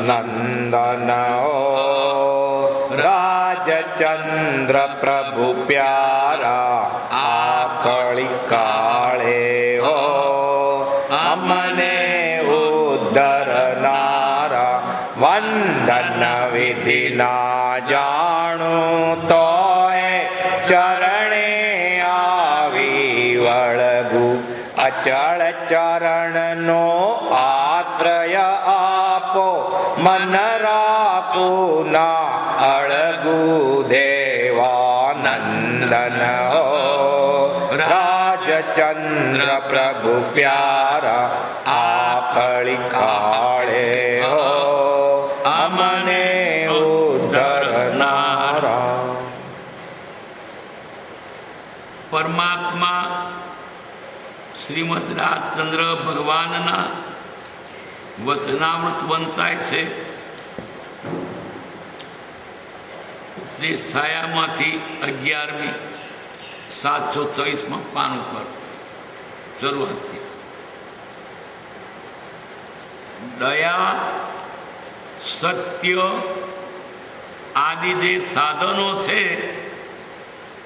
नंदन हो राजचंद्र प्रभु प्यारा आकड़ी काले हो अमने उद्धर नारा वंदन विधि ना जाणु तो चरणे आवी वळगु अचल चरण नो आश्रय आपो मन राखो ना अड़गु देवानंदन हो राजचंद्र प्रभु प्यारा आकड़ी काले हो अमने उद्धर नारा। परमात्मा श्रीमद રાજચંદ્ર ભગવાનના વચનામૃત વંચાય છે તે છાયામાંથી 11મી 724માં પાન ઉપર શરૂઆતથી દયા સત્ય આદિ જે સાધનો છે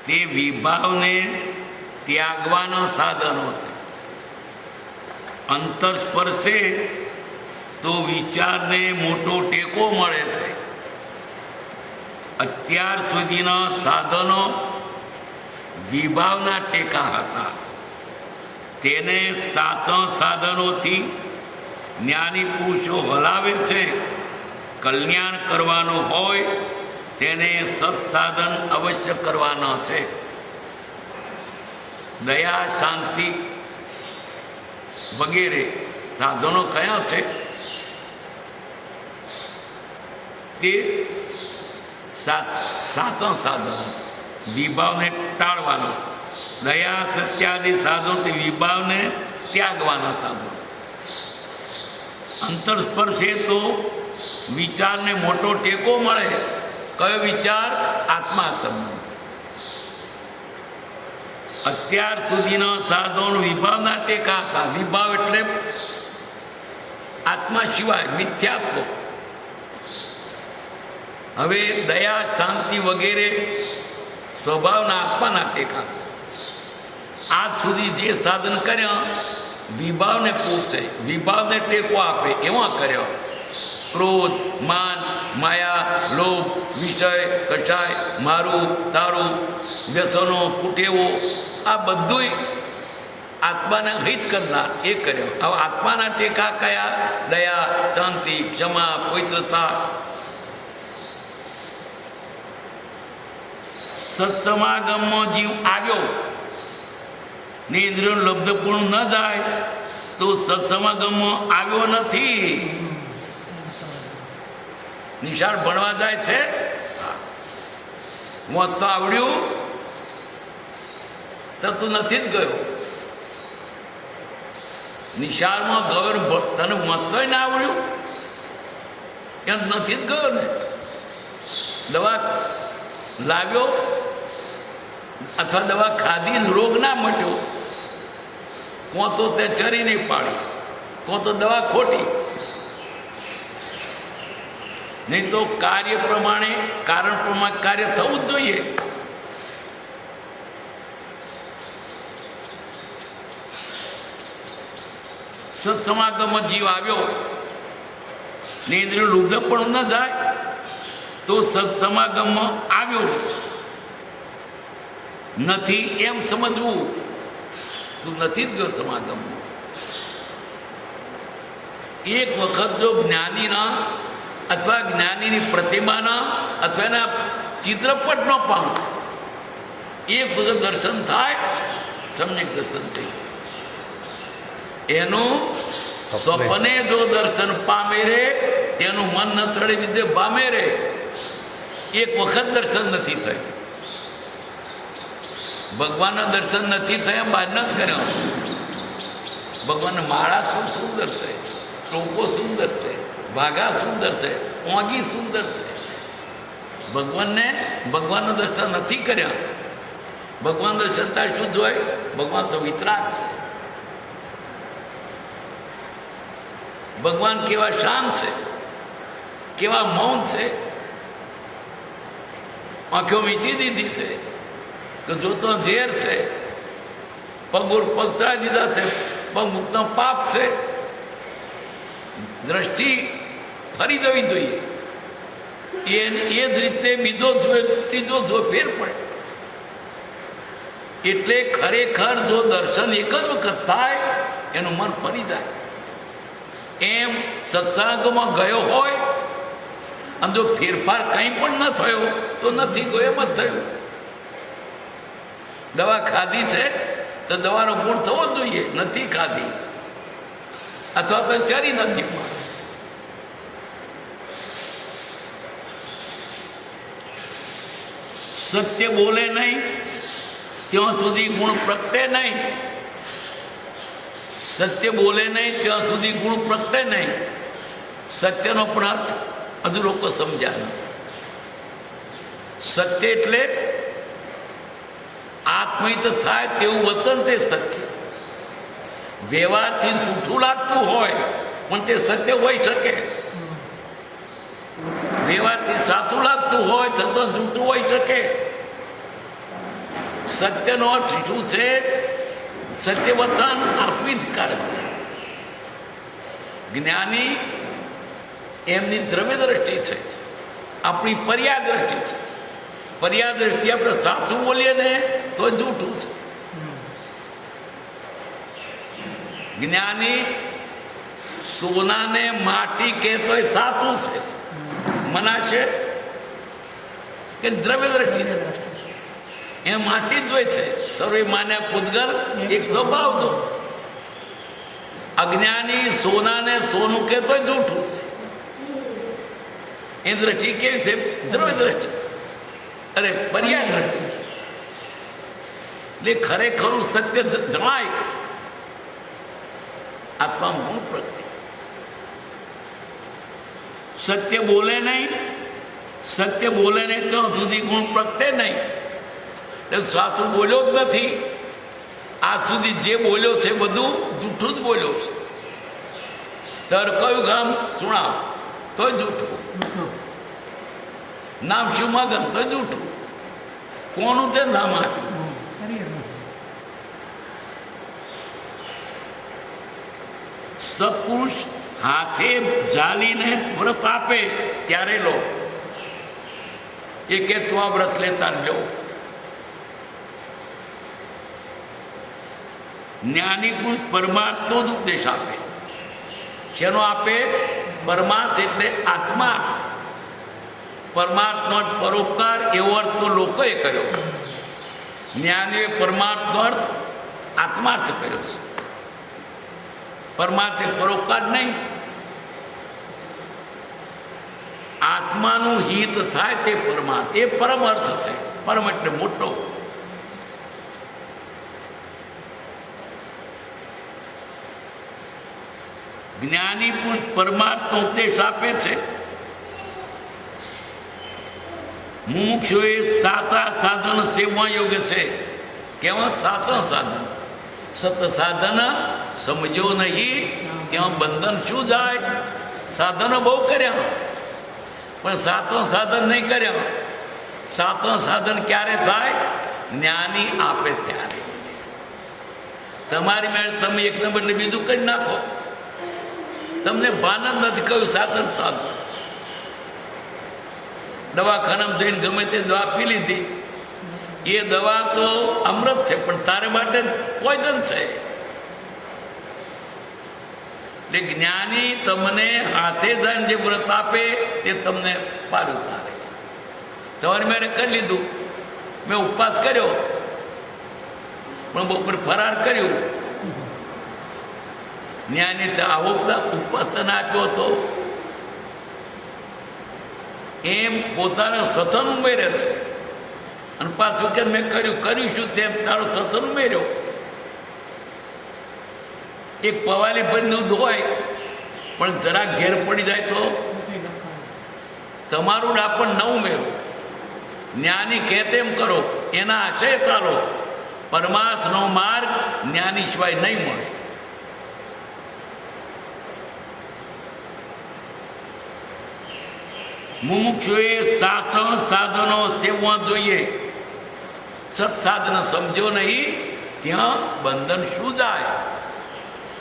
તે વિભાવને ત્યાગવાના સાધનો છે. અંતર સ્પર્શે તો વિચારને મોટો ટેકો મળે છે. અત્યાર સુધીના સાધનો વિભાવના ટેકા હતા, તેને 7 સાધનોથી જ્ઞાની પુરુષો હલાવે છે. કલ્યાણ કરવાનું હોય તેને સત્સાધન અવશ્ય કરવાના છે. દયા શાંતિ વગેરે સાધનો કયા છે? તે 7 સાધનો વિભાવને ટાળવાનો, દયા સત્યાદિ સાધનોથી વિભાવને ત્યાગવાના સાધનો. અંતરસ્પર્શે તો વિચારને મોટો ટેકો મળે. કયો વિચાર? આત્મા સંબંધ. અત્યાર સુધીના સાધનો વિભાવના ટેકા હતા. વિભાવ એટલે આત્મા સિવાય મિથ્યાત્વ. હવે દયા શાંતિ વગેરે સ્વભાવના આત્માના ટેકા છે. આજ સુધી જે સાધન કર્યા વિભાવને પોષે, વિભાવને ટેકો આપે એવા કર્યા. ક્રોધ, માન, માયા, લોભ, વિષય, કષાય, મારું તારું, વ્યસનો, કુટેવો, આ બધું આત્માને હિત કરનાર એ કર્યો. હવે આત્માના ટેકા કયા? દયા, શાંતિ, ક્ષમા, પવિત્રતા. સત્સમાગમમાં જીવ આવ્યો ને ઇન્દ્રિયોનું લબ્ધપૂર્ણ ન જાય તો સત્સમાગમમાં આવ્યો નથી. નિશાળ ભણવા જાય છે, વાંચતો આવડ્યું તો તું નથી જ ગયો. નિશાળમાં ગયો તને વાંચતોય ના આવડ્યું એમ નથી જ ગયો ને. દવા લાવ્યો અથવા દવા ખાધી રોગ ના મટ્યો, કોણ તો તે ચરી નહીં પાડી, કોણ તો દવા ખોટી. નહીં તો કાર્ય પ્રમાણે કારણ પ્રમાણે કાર્ય થવું જ જોઈએ. સત્સમાગમમાં જીવ આવ્યો ને ઇન્દ્રિયો લુબ્ધ પણ ન જાય તો સત્સમાગમમાં આવ્યો નથી એમ સમજવું. તું નથી જ ગયો સમાગમમાં. એક વખત જો જ્ઞાનીના અથવા જ્ઞાનીની પ્રતિમાના અથવા એના ચિત્રપટનો પણ એક વખત દર્શન થાય, સમ્યક દર્શન થઈ. એનું સ્વપ્ને જો દર્શન પામે રે તેનું મન ન થડે વિદ્ય પામે રે. એક વખત દર્શન નથી થયું. ભગવાનના દર્શન નથી થયા બહાર ન જ કર્યા. ભગવાનના માળા ખૂબ સુંદર છે, ટોપો સુંદર છે, વાઘા સુંદર છે, ઓંગી સુંદર છે. ભગવાનનું દર્શન નથી કર્યા. ભગવાન દર્શન થાય શું જોય? ભગવાન તો વિતરાગ છે. ભગવાન કેવા શાંત છે, કેવા મૌન છે, આંખો મીચી દીધી છે કે જોતો ઝેર છે, પગ પગતા દીધા છે, પગ મુક્ત પાપ છે. દ્રષ્ટિ ફરી જવી જોઈએ. એ જ રીતે બીજો જોયે, ત્રીજો જો ફેર પડે. એટલે ખરેખર જો દર્શન એક જ વખત થાય એનું મન ફરી જાય. એમ સત્સંગમાં ગયો હોય અને જો ફેરફાર કંઈ પણ ન થયો તો નથી ગયો, એમ જ થયું. દવા ખાધી છે તો દવાનો ગુણ થવો જોઈએ, નથી ખાધી અથવા તો ચરી નથી. સત્ય બોલે નહીં ત્યાં સુધી ગુણ પ્રગટે નહીં. સત્ય બોલે નહીં ત્યાં સુધી ગુણ પ્રગટે નહીં. સત્યનો પણ અર્થ હજુ લોકો સમજ્યા નથી. સત્ય એટલે આત્મહિત થાય તેવું વતન, તે સત્ય. વ્યવહારથી જૂઠું લાગતું હોય પણ તે સત્ય હોઈ શકે. વ્યવહારથી સાચું લાગતું હોય તો જૂઠું હોઈ શકે. સત્યનો અર્થ શું છે? સત્ય વતન આત્મિધિકાર. જ્ઞાની એમની દ્રવ્ય દ્રષ્ટિ છે, આપણી પર્યા દ્રષ્ટિ છે. પર્યા દ્રષ્ટિ આપણે સાચું બોલીએ ને તો જૂઠું છે. જ્ઞાની સોનાને માટી કહેતો એ સાચું છે, મનાશે કે દ્રવ્ય દ્રષ્ટિ છે, એ માટી જ હોય છે. સર્વે માન્યા પૂતગલ એક સ્વભાવ તો. અજ્ઞાની સોનાને સોનું કહેતો જૂઠું છે. એ દ્રષ્ટિ કેવી છે? દ્રવ્ય દ્રષ્ટિ છે. અરે પર્યા દ્રષ્ટિ છે. એટલે ખરેખરું સત્ય જણાય આત્મા ગુણ પ્રગટે. સત્ય બોલે નહીં, સત્ય બોલે નહીં ત્યાં સુધી ગુણ પ્રગટે નહીં. સાચું બોલ્યો જ નથી. આજ સુધી જે બોલ્યો છે બધું જૂઠું જ બોલ્યો છે. તર કયું ગામ સુણાવ તો જૂઠું, નામ શું મગન તો જૂઠું. કોનું તે નામ આપ્યું? સત્પુરુષ હાથે ઝાલીને વ્રત આપે ત્યારે લો. એ કે તું આ વ્રત લેતા લો. જ્ઞાની પુરુષ પરમાર્થનો જ ઉપદેશ આપે. શેનો આપે? પરમાર્થ એટલે આત્માર્થ. પરમાર્થનો અર્થ પરોપકાર, એવો અર્થ તો લોકોએ કર્યો. જ્ઞાનીએ પરમાર્થનો અર્થ આત્માર્થ કર્યો છે. પરમાર્થ એ પરોપકાર નહીં. આત્માનું હિત થાય તે પરમાર્થ, એ પરમ અર્થ છે. પરમ એટલે મોટો. જ્ઞાની પુરુષ પરમાર્થનો ઉપદેશ આપે છે. મુમુક્ષુએ સાચા સાધન સેવા યોગ્ય છે. કેવા સાચા સાધન? સત સાધન સમજો નહીં ત્યાં બંધન શું જાય? સાધનો બહુ કર્યા પણ સાચો સાધન નહીં કર્યા. સાચો સાધન ક્યારે થાય? જ્ઞાની આપે ત્યારે. તમારી મેળ તમે એક નંબર ને બીજું કરી નાખો. તમને ભાન જ નથી કહ્યું સાધન સાધન. દવાખાનામાં જઈને ગમે તે દવા પી લીધી, એ દવા તો અમૃત છે પણ તારે માટે પોઈઝન છે. એટલે જ્ઞાની તમને હાથે ધન જે વ્રત આપે તે તમને પાર ઉતારે. તમારી મેળે કરી લીધું, મેં ઉપવાસ કર્યો પણ બપોર ફરાર કર્યું. જ્ઞાની આવો ઉપવાસ તને આપ્યો હતો એમ પોતાના સતન ઉમેરે છે. અને પાછું કે મેં કર્યું શું તેમ તારો સતન ઉમેર્યો. એક પવાલી બંધ ધોવાય પણ જરા ઘેર પડી જાય તો તમારું ડાપણ ન ઉમેરો. જ્ઞાની કહે તેમ કરો, એના આશય ચાલો. પરમાર્થનો માર્ગ જ્ઞાની સિવાય નહીં મળે. મુમુક્ષુએ સાધનો સેવવા જોઈએ. સત્સાધન સમજો નહીં ત્યાં બંધન શું જાય?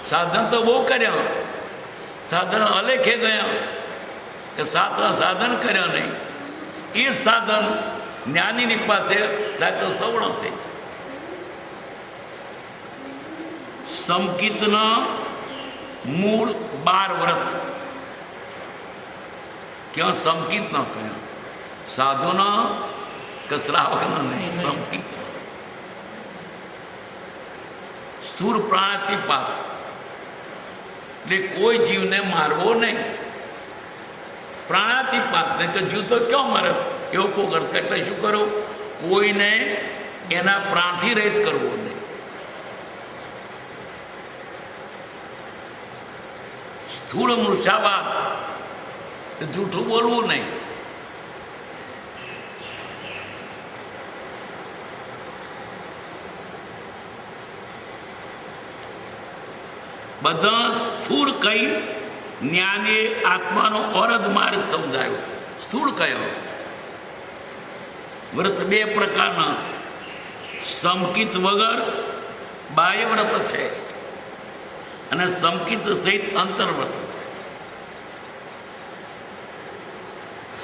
સાધન તો બહુ કર્યા, સાધન અલેખે ગયા કે સાધન કર્યા નહીં. એ સાધન જ્ઞાનીની પાસે થાય તો સવર્ણ થઈ. સમકિતના મૂળ 12 વ્રત ક્યાં સમકિત ન કહ્યા, સાધુના કે શ્રાવકના નહીં, સમકિત. સ્થૂળ પ્રાણાતિપાત એટલે કોઈ જીવને મારવો નહીં. પ્રાણાતિપાત ને તો જીવ તો ક્યાં મારે એવો પોગળ, એટલે શું કરો? કોઈને એના પ્રાણથી રહિત કરવો નહીં. સ્થૂળ મૃષાવાદ, જૂઠું બોલવું નહીં. બધા સ્થૂળ કઈ જ્ઞાને આત્માનો અરધ માર્ગ સમજાયો. સ્થૂળ કયો? વ્રત 2 પ્રકારના, સમકિત વગર બાહ્ય વ્રત છે અને સમકિત સહિત અંતર્વ્રત છે.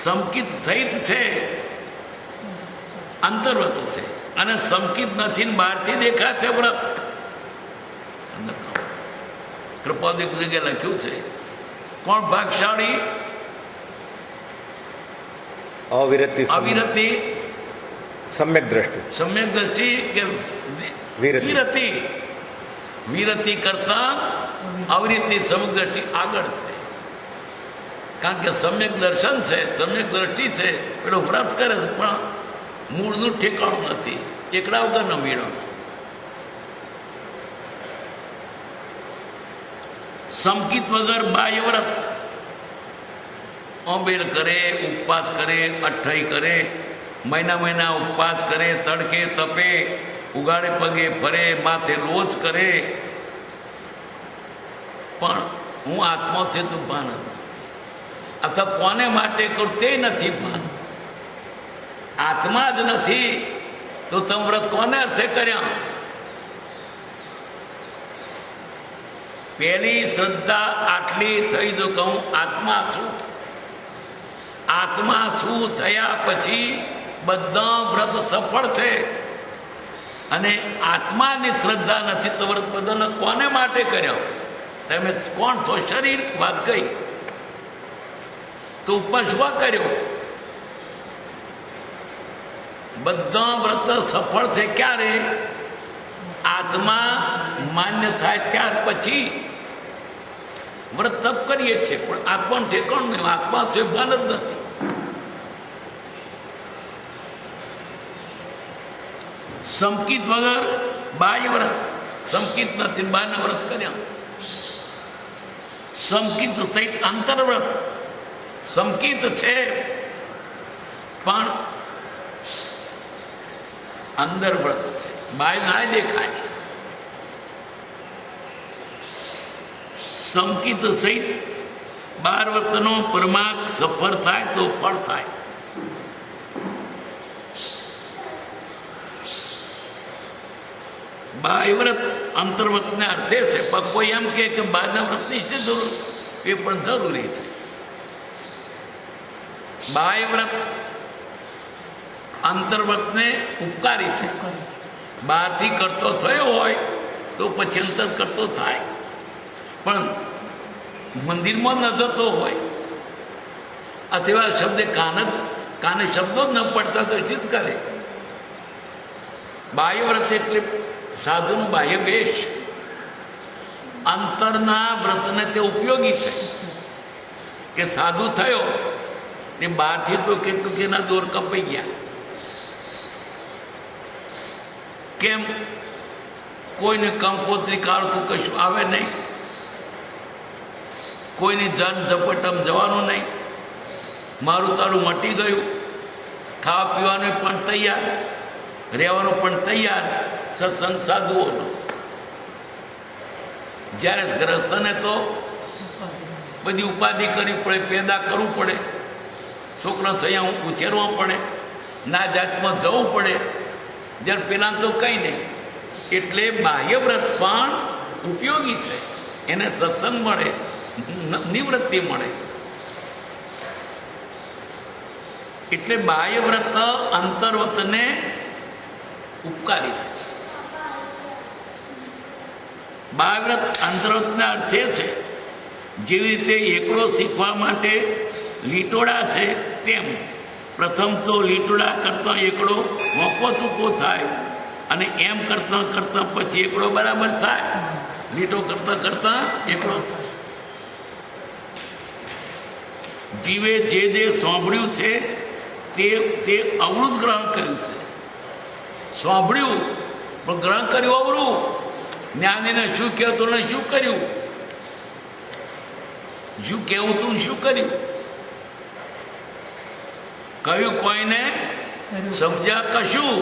સમકિત સહિત છે, અંતર્વ્રત છે, અને સમકિત નથી બહારથી દેખાય છે વ્રત. કૃપાદિક જગ્યાએ લખ્યું છે કોણ ભાગશાળી? અવિરતિ, સમ્યક દ્રષ્ટિ, સમ્યક દ્રષ્ટિ કે વિરતિ? વિરતિ કરતા અવિરતિ સમ્યક દ્રષ્ટિ આગળ છે. કારણ કે સમ્યક દર્શન છે, સમ્યક દ્રષ્ટિ છે, પેલો વ્રત કરે છે પણ મૂળનું ઠેકાણું નથી, એકડા વગરનો મેળો છે. સમકિત વગર બાહ્ય વ્રત, ઓબેલ કરે, ઉપવાસ કરે, અઠ્ઠાઈ કરે, મહિના ઉપવાસ કરે, તડકે તપે, ઉગાડે પગે ફરે, માથે રોજ કરે, પણ હું આત્મા છે તું ભાન અથવા કોને માટે કરું તે નથી ભાન. આત્મા જ નથી તો તમે વ્રત કોને અર્થે કર્યા? પહેલી શ્રદ્ધા આટલી થઈ જો કહું આત્મા છું. આત્મા છું થયા પછી બધા વ્રત સફળ છે. અને આત્માની શ્રદ્ધા નથી તો વ્રત બધાને કોને માટે કર્યા? તમે કોણ છો? શરીર વાત ગઈ તો ઉપવાસ કર્યો. બધા વ્રત સફળ છે ક્યારે? આત્મા માન્ય થાય ત્યાર પછી. વ્રત તપ કરીએ છીએ પણ આત્માનું ઠેકાણું નહીં, આત્મા છે ભાન જ નથી. સમકિત વગર બાહ્ય વ્રત, સમકિત નથી બાહ્ય વ્રત કર્યા. સમકિત થઈ અંતર્વ્રત, સમકિત છે પણ અંદર વ્રત છે, બાહ્ય ના દેખાય. સમકિત સહિત 12 વ્રતનો પરમાર્થ સફળ થાય તો ફળ થાય. બાહ્ય વ્રત અંતર્વ્રતને અર્થે છે, પણ કોઈ એમ કે બહારના વ્રતની છે જરૂર, એ પણ જરૂરી છે. બાહ્ય વ્રત અંતર્વ્રતને ઉપકારી છે. બહારથી કરતો થયો હોય તો પછી અંતર કરતો થાય, પણ મંદિરમાં ન જતો હોય અથવા શબ્દ કાને શબ્દો જ ન પડતા તો ચિત્ત કરે. બાહ્ય વ્રત એટલે સાધુનું બાહ્ય વેશ. અંતરના વ્રતને તે ઉપયોગી છે કે સાધુ થયો ને બહારથી તો કેટલું એના દોર કપાઈ ગયા. કેમ? કોઈને કંકોત્રી કાઢતું કશું આવે નહીં, કોઈની જન ઝપટમ જવાનું નહીં, મારું તારું મટી ગયું, ખાવા પીવાનું પણ તૈયાર, રહેવાનું પણ તૈયાર. સત્સંગ સાધુઓનો. જ્યારે ગ્રસ્તને તો બધી ઉપાધિ કરવી પડે, પેદા કરવું પડે, છોકરા અહીંયા ઉછેરવા પડે, ના જાતમાં જવું પડે, જ્યારે પેલા તો કંઈ નહીં. એટલે બાહ્ય વ્રત પણ ઉપયોગી છે, એને સત્સંગ મળે, નિવૃત્તિ મળે. એટલે બાહ્ય વ્રત અંતર્વ્રતને ઉપકારી છે. બાહ્ય વ્રત અંતર્વ્રતના અર્થે છે જેવી રીતે એકડો શીખવા માટે લીટોડા છે, તેમ પ્રથમ તો લીટોડા કરતાં એકડો મોકો ચૂકો થાય અને એમ કરતાં કરતાં પછી એકડો બરાબર થાય, લીટો કરતાં કરતાં એકડો થાય. જીવે જે જે સાંભળ્યું છે તે અવળું ગ્રહણ કર્યું છે. સાંભળ્યું પણ ગ્રહણ કર્યું અવળું. જ્ઞાનીને શું કહેતું ને શું કર્યું, શું કહેવું તું શું કર્યું. કહ્યું કોઈને સમજ્યા કશું,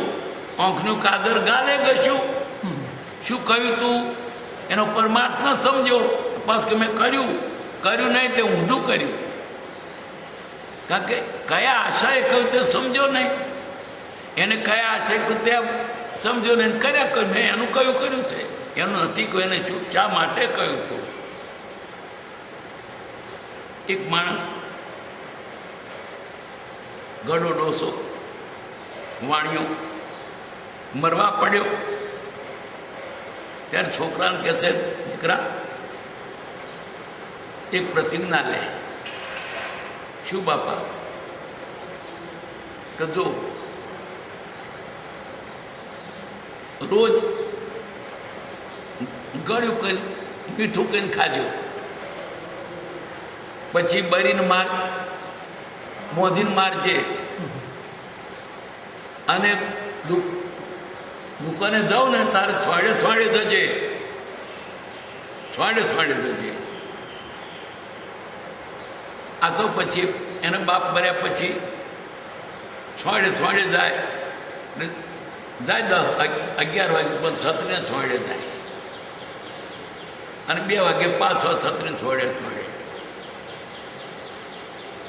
આંખનું કાગર ગાલે કશું. શું કહ્યું તું એનો પરમાર્થ ન સમજો, પાછ કે મેં કર્યું નહીં તે ઊંધું કર્યું. કારણ કે કયા આશાએ કહ્યું તે સમજો નહીં, એને કયા આશાએ કહ્યું તે સમજો નહીં, કર્યા કહ્યું મેં એનું કર્યું છે, એનું નથી કહ્યું. એને શું શા માટે કહ્યું તું. એક માણસ ગળો ડોસો વાણિયો મરવા પડ્યો, ત્યારે છોકરાને કહે છે દીકરા એક પ્રતિજ્ઞા લે. શું બાપા? કે જો રોજ ગળ્યું કઈ મીઠું કઈને ખાજો, પછી બરીને માર, મોધીને મારજે, અને દુકાને જાઉં ને તારે છોડે જજે. આ તો પછી એને બાપ ભર્યા પછી છોડે જાય 11 વાગે પણ છત્રીને છોડે જાય, અને 2 વાગે પાછો છત્રીને છોડે.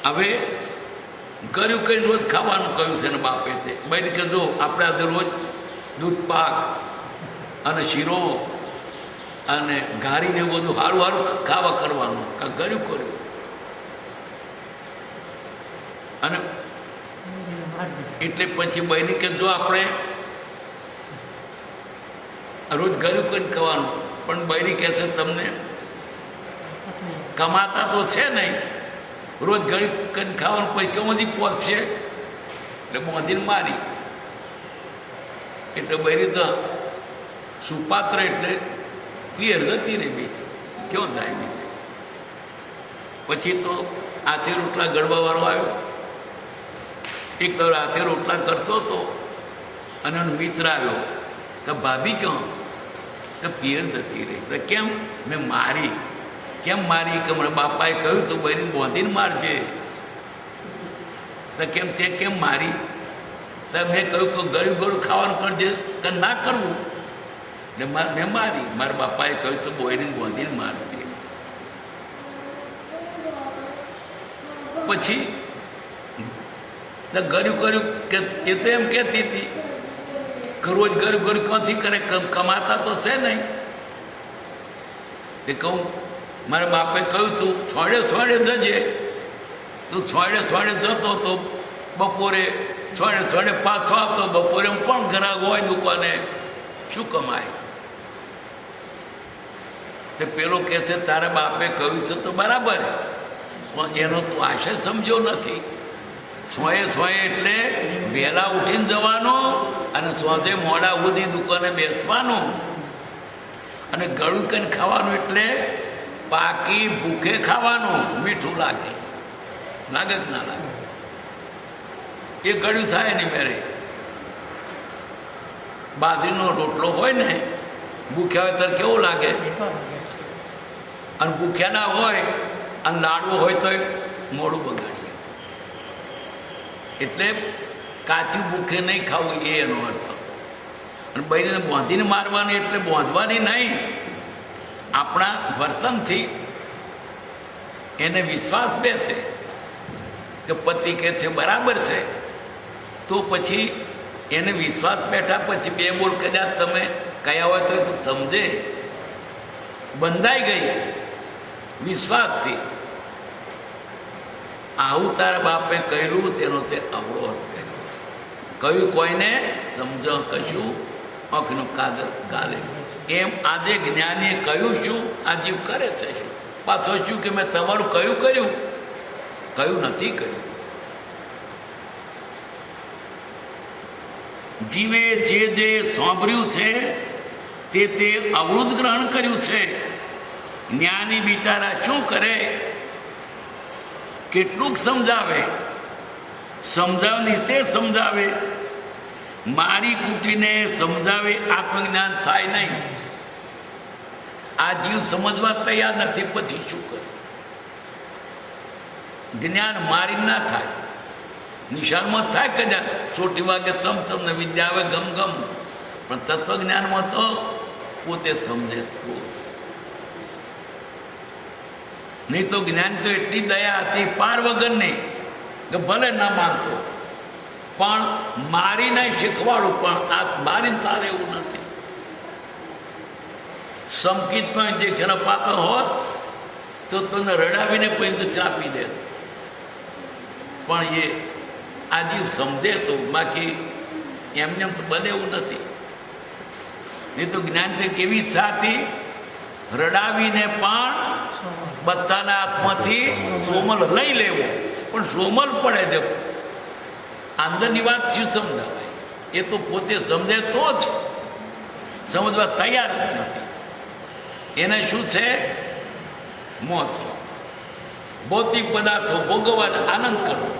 હવે કર્યું કઈ રોજ ખાવાનું કહ્યું છે ને બાપે તે ભાઈ કે જો આપણે આજે રોજ દૂધ પાક અને શીરો અને ઘારીને બધું સારું ખાવા કરવાનું. કર્યું અને એટલે પછી બહેની કે જો આપણે રોજ કર્યું કરીને ખાવાનું, પણ બહેની કહે છે તમને કમાતા તો છે નહીં, રોજ ગરીબ કરીને ખાવાનું પછી કેવું બધી પહોંચશે. એટલે મોદીને મારી. એટલે બહેરી તો સુપાત્ર એટલે પિયર જતી રહી બીજી ક્યાં જાય બીજે. પછી તો હાથે રોટલા ગળવાવાળો આવ્યો. એક તો હાથે રોટલા કરતો હતો અને એનો મિત્ર આવ્યો કે ભાભી ક્યાં? કે પિયર જતી રહી. તો કેમ? મેં મારી. કેમ મારી? કે મારા બાપાએ કહ્યું તું બહેરીને બોંધીને મારજે. તો કેમ તે કેમ મારી? તો મેં કહ્યું કે ગળ્યું ગળું ખાવાનું કરજે, કે ના કરવું. એટલે મેં મારી. મારા બાપાએ કહ્યું તો બહેરીને બોંધીને મારજે. પછી ગળ્યું કે એ તો એમ કહેતી હતી કે રોજ ગળ્યું ક્યાંથી કરે, કમાતા તો છે નહીં. તે કહું મારા બાપે કહ્યું તું છોડે જજે. તું છોડે જતો તો બપોરે છોડે પાછો આવતો. બપોરે કોણ ગ્રાહક હોય દુકાને, શું કમાય? તે પેલો કહે છે તારા બાપે કહ્યું છે તો બરાબર, પણ એનો તું આશય સમજ્યો નથી. છોએ એટલે વહેલા ઉઠીને જવાનું અને સોજે મોડા સુધી દુકાને બેસવાનું, અને ગળું કરીને ખાવાનું એટલે પાકી ભૂખે ખાવાનું. મીઠું લાગે કે ના લાગે? એ ગળ્યું થાય નહીં. મેરે બાજરીનો રોટલો હોય ને, ભૂખ્યા હોય ત્યારે કેવું લાગે, અને ભૂખ્યા ના હોય અને લાડવો હોય તો મોડું બગાડીએ. એટલે કાચું ભૂખે નહીં ખાવું એ એનો અર્થ હતો. અને બહેરીને બોંધીને મારવાની એટલે બોંધવાની નહીં, આપણા વર્તનથી એને વિશ્વાસ બેસે કે પતિ કહે છે બરાબર છે, તો પછી એને વિશ્વાસ બેઠા પછી બે બોલ કદાચ તમે કયા હોય તો સમજે, બંધાઈ ગઈ વિશ્વાસથી. આવું તારા બાપે કર્યું તેનો તે અવળો અર્થ કર્યો છે. કહ્યું કોઈને સમજ કશું આંખનું કાગળ ગાલે, એમ આજે જ્ઞાનીએ કહ્યું શું આ જીવ કરે છે શું? પાછો શું કે મેં તમારું કયું કર્યું? કયું નથી કર્યું. જીવે જે જે સાંભળ્યું છે તે અવૃદ્ધ ગ્રહણ કર્યું છે. જ્ઞાની બિચારા શું કરે? કેટલુંક સમજાવે, સમજાવની તે સમજાવે, મારી કૂટીને સમજાવે આત્મજ્ઞાન થાય નહીં. આ જીવ સમજવા તૈયાર નથી, પછી શું કરે? જ્ઞાન મારી ના થાય, નિશાળમાં થાય કદાચ ચોટી વાગે તમ તમને વિદ્યા આવે ગમ ગમ, પણ તત્વજ્ઞાનમાં તો પોતે સમજે નહીં. તો જ્ઞાન તો એટલી દયા હતી પાર વગરની કે ભલે ના માનતો પણ મારીને શીખવાડું, પણ આ મારીને તારે એવું નથી. સંકિતમાં ઇન્જેક્શન અપાતો હોત તો તને રડાવીને પછી ચાપી દે, પણ એ આ જીવ સમજે તો, બાકી એમને તો બને એવું નથી. એ તો જ્ઞાનથી કેવી ઈચ્છા હતી? રડાવીને પણ બચ્ચાના હાથમાંથી સોમલ લઈ લેવો, પણ સોમલ પડે છે. અંદરની વાત શું સમજાવે? એ તો પોતે સમજે તો જ, સમજવા તૈયાર જ નથી. એને શું છે? મોજ, ભૌતિક પદાર્થો ભોગવવાનો આનંદ કરવો.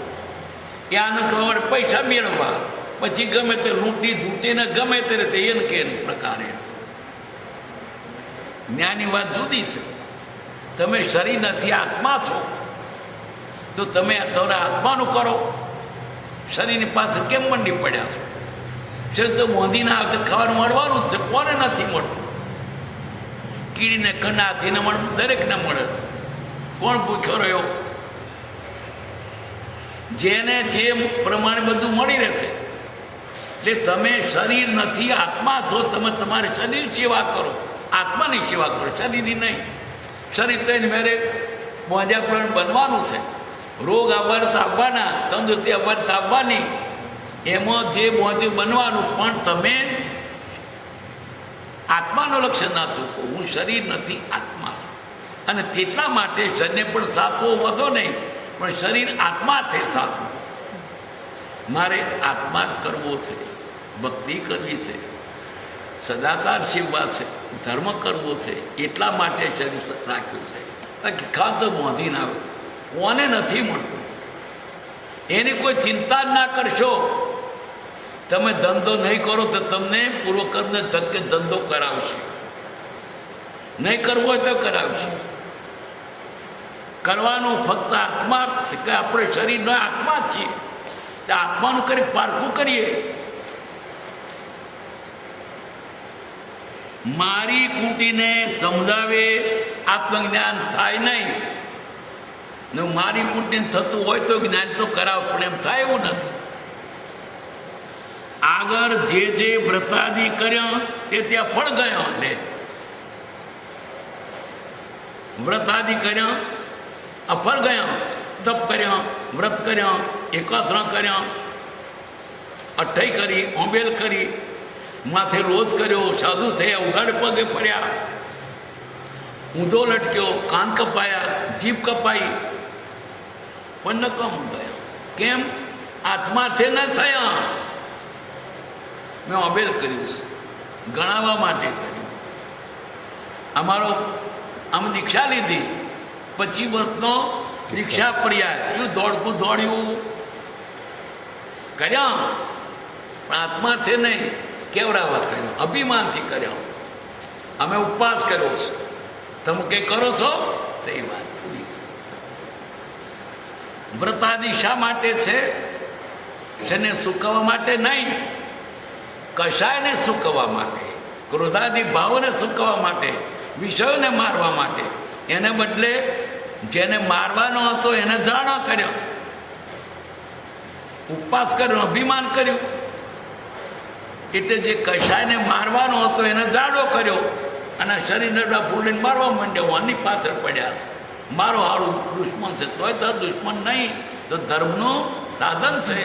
એ આનંદ કરવા માટે પૈસા મેળવવા, પછી ગમે તે લૂંટી ઝૂંટીને ગમે તે રીતે એને કે પ્રકારે. જ્ઞાની વાત જુદી છે. તમે શરીર નથી, આત્મા છો, તો તમે તમારા આત્માનું કરો. શરીરની પાસે કેમ મંડી પડ્યા છો? શરીર તો મોદી ના આવતે ખાવાનું મળવાનું જ છે. કોને નથી મળતું? કીડીને કના હાથીને મળતું, દરેકને મળે છે. કોણ ભૂખ્યો રહ્યો? જેને જે પ્રમાણે બધું મળી રહે છે. એટલે તમે શરીર નથી, આત્મા છો. તમે તમારે શરીર સેવા કરો, આત્માની સેવા કરો, શરીરની નહીં. શરીર તો એને મેરે મોજાપણ બનવાનું છે. રોગ આવવાના આવવાના, તંદુરસ્તી આવવાની આવવાની, એમાં જે મોજું બનવાનું. પણ તમે આત્માનું લક્ષ્ય ના ચૂકો. હું શરીર નથી, આત્મા છું. અને તેટલા માટે શરીરને પણ સાચવો વધો નહીં, પણ શરીર આત્માર્થે સાચવું. મારે આત્મા જ કરવો છે, ભક્તિ કરવી છે, સદાચાર સેવા છે, ધર્મ કરવો છે. એટલા માટે શરીર રાખ્યું છે. બાકી ખાતો મોધી ના આવે, કોને નથી મળતું એની કોઈ ચિંતા જ ના કરશો. તમે ધંધો નહીં કરો તો તમને પૂર્વકર્મને ધક્કે ધંધો કરાવશે. નહીં કરવો હોય તો કરાવશે. કરવાનું ફક્ત આત્મા છે કે આપણે શરીરનો આત્મા છીએ. આત્માનું કરી પારખું કરીએ. મારી કૂટીને સમજાવે આત્મજ્ઞાન થાય નહીં. મારી કૂટીને થતું હોય તો જ્ઞાન તો કરાવ, પણ એમ થાય એવું નથી. આગળ જે જે વ્રતાદિ કર્યા તે ત્યાં ફળ ગયો. લે વ્રતાદિ કર્યા, અફળ ગયા. તપ કર્યા, વ્રત કર્યા, એકાત્ર કર્યા, અઠ્ઠઈ કરી, ઓંબેલ કરી, માથે રોજ કર્યો, સાધુ થયા, ઉઘાડ પગે ફર્યા, ઊંધો લટક્યો, કાન કપાયા, જીભ કપાઈ, પણ નકમ ગયા. કેમ? આત્માર્થે ન થયા. મેં ઓબેલ કર્યું છે, ગણાવવા માટે કર્યું. અમારો આમ દીક્ષા લીધી, 25 વર્ષનો દીક્ષા પડ્યા. શું દોડકું દોડ્યું કર્યા, પણ આત્માર્થે નહીં, કેવરાવા કર્યો, અભિમાનથી કર્યો. અમે ઉપવાસ કર્યો છે, તમે કંઈ કરો છો તે વાત પૂરી. વ્રતાદિ શા માટે છે? જેને સુકવવા માટે નહીં, કશાયને સુકવવા માટે, ક્રોધાદિ ભાવને સુકવવા માટે, વિષયોને મારવા માટે. એને બદલે જેને મારવાનો હતો એને જાણો કર્યો. ઉપવાસ કર્યો, અભિમાન કર્યું, એટલે જે કશાયને મારવાનો હતો એને જાડો કર્યો અને શરીરના ફૂલીને મારવા માંડ્યો. આની પાછળ પડ્યા છે, મારો હારું દુશ્મન છે. તોય તો દુશ્મન નહીં, તો ધર્મનું સાધન છે.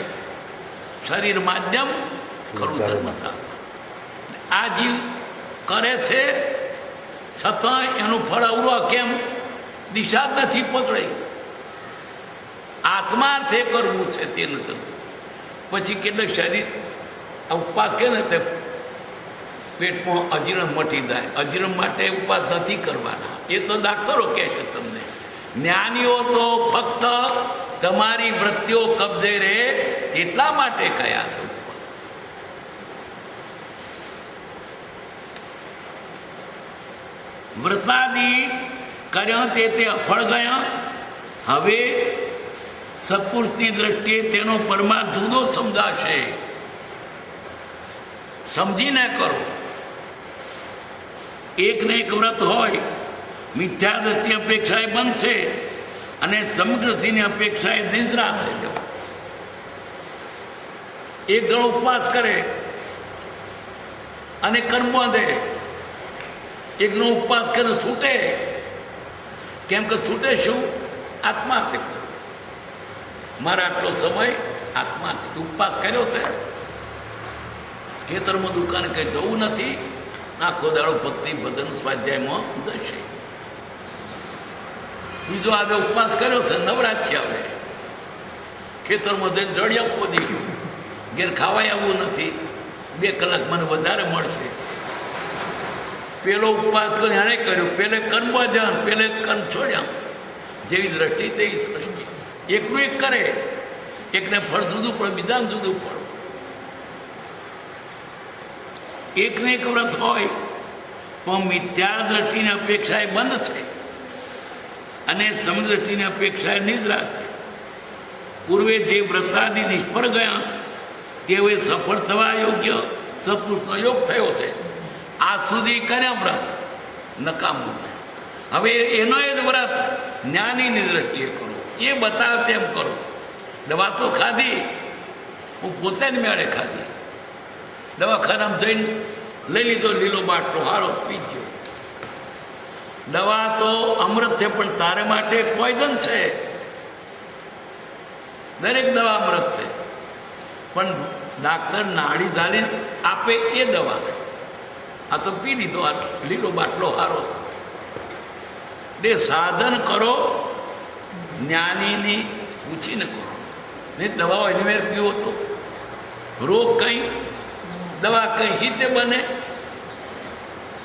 શરીર માધ્યમ, ખરું ધર્મ સાધન. આ જીવ કરે છે છતાં એનું ફળ અવરું કેમ? દિશા જ નથી પકડી. આત્માર્થે કરવું છે તે નથી. પછી કેટલાક શરીર ઉપવાસ કે ને તે પેટમાં અજીર્ણ મટી જાય. અજીર્ણ માટે ઉપવાસ નથી કરવાના, એ તો ડાક્ટરો કહે છે તમને. જ્ઞાનીઓ તો ફક્ત તમારી વૃત્તિઓ કબજે રહે એટલા માટે કયા છે. વ્રતાદિ કર્યા તે અફળ ગયા. હવે સત્પુરુષની દ્રષ્ટિએ તેનો પરમાર્થ જુદો સમજાશે. સમજીને કરો. એક ને એક વ્રત હોય, મિથ્યા દ્રષ્ટિ અપેક્ષાએ બનશે અને સમદ્રષ્ટિની અપેક્ષાએ નિદ્રા થઈ જવું. એક જણો ઉપવાસ કરે અને કર્મ બાંધે, એક જણો ઉપવાસ કરે છૂટે. કેમ કે છૂટે શું? આત્માર્થે. મારા આટલો સમય આત્માર્થે ઉપવાસ કર્યો છે, ખેતરમાં દુકાને કઈ જવું નથી, આખો દાડો ભક્તિ ભજન સ્વાધ્યાયમાં જશે. બીજો આજે ઉપવાસ કર્યો છે, નવરાજ છે, હવે ખેતરમાં જઈને જડિયા ખોદી, ઘેર ખાવાય આવવું નથી, 2 કલાક મને વધારે મળશે. પેલો ઉપવાસ કર્યો, એણે કર્યો, પેલે કર્મ બાંધ્યા, પેલે કર્મ છોડ્યા. જેવી દ્રષ્ટિ તેવી સૃષ્ટિ. એકનું એક કરે, એકને ફળ જુદું પડે, બીજાને જુદું પડે. એકને એક વ્રત હોય પણ મિથ્યા દ્રષ્ટિની અપેક્ષાએ બંધ છે અને સમદ્રષ્ટિની અપેક્ષાએ નિદ્રા છે. પૂર્વે જે વ્રતાદિ નિષ્ફળ ગયા તે હવે સફળ થવા યોગ્ય સત્પુરુષનો યોગ થયો છે. આજ સુધી કર્યા વ્રત નકામું. હવે એનો એ જ વ્રત જ્ઞાનીની દ્રષ્ટિએ કરો, એ બતાવે તેમ કરો. દવા તો ખાધી, હું પોતે જ મેળે ખાધી. દવાખાનામાં જઈને લઈ લીધો લીલો બાટલો, હારો પી ગયો. દવા તો અમૃત છે પણ તારે માટે પોઈઝન છે. દરેક દવા અમૃત છે પણ ડાક્ટર નાડી ધારી આપે એ દવા. આ તો પી લીધો, આ લીલો બાટલો હારો છે. તે સાધન કરો, જ્ઞાનીની પૂછીને કરો. નહીં દવાઓ એની મેળ પીવો તો રોગ કઈ, દવા કઈ રીતે બને?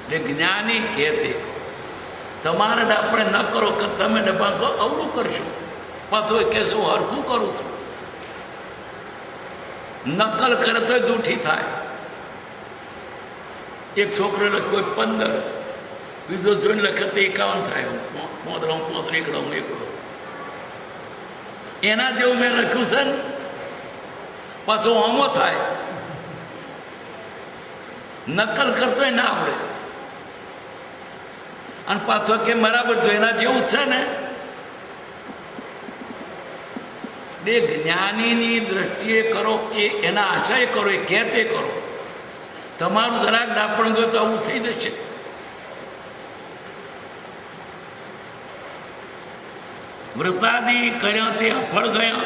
એટલે જ્ઞાની કહે તે તમારે આપણે ન કરો કે તમે ડબ્બા કહો અવળું કરશો, પાછું કે હું હરખું કરું છું. નકલ કરે તો જૂઠી થાય. એક છોકરો લખ્યો 15, બીજો જોઈને લખે તો 51 થાય. 35 એકડો. એના જેવું મેં લખ્યું છે ને, પાછો હોમો થાય. નકલ કરતો ના આવડે અને પાછો કે બરાબર જો એના જેવું છે ને. એ જ્ઞાનીની દ્રષ્ટિએ કરો, એ એના આશય કરો, એ કહેતે કરો. તમારું જરાક ડાપણ ગયો તો આવું થઈ જશે. વ્રતાદિ કર્યા તે અફળ ગયા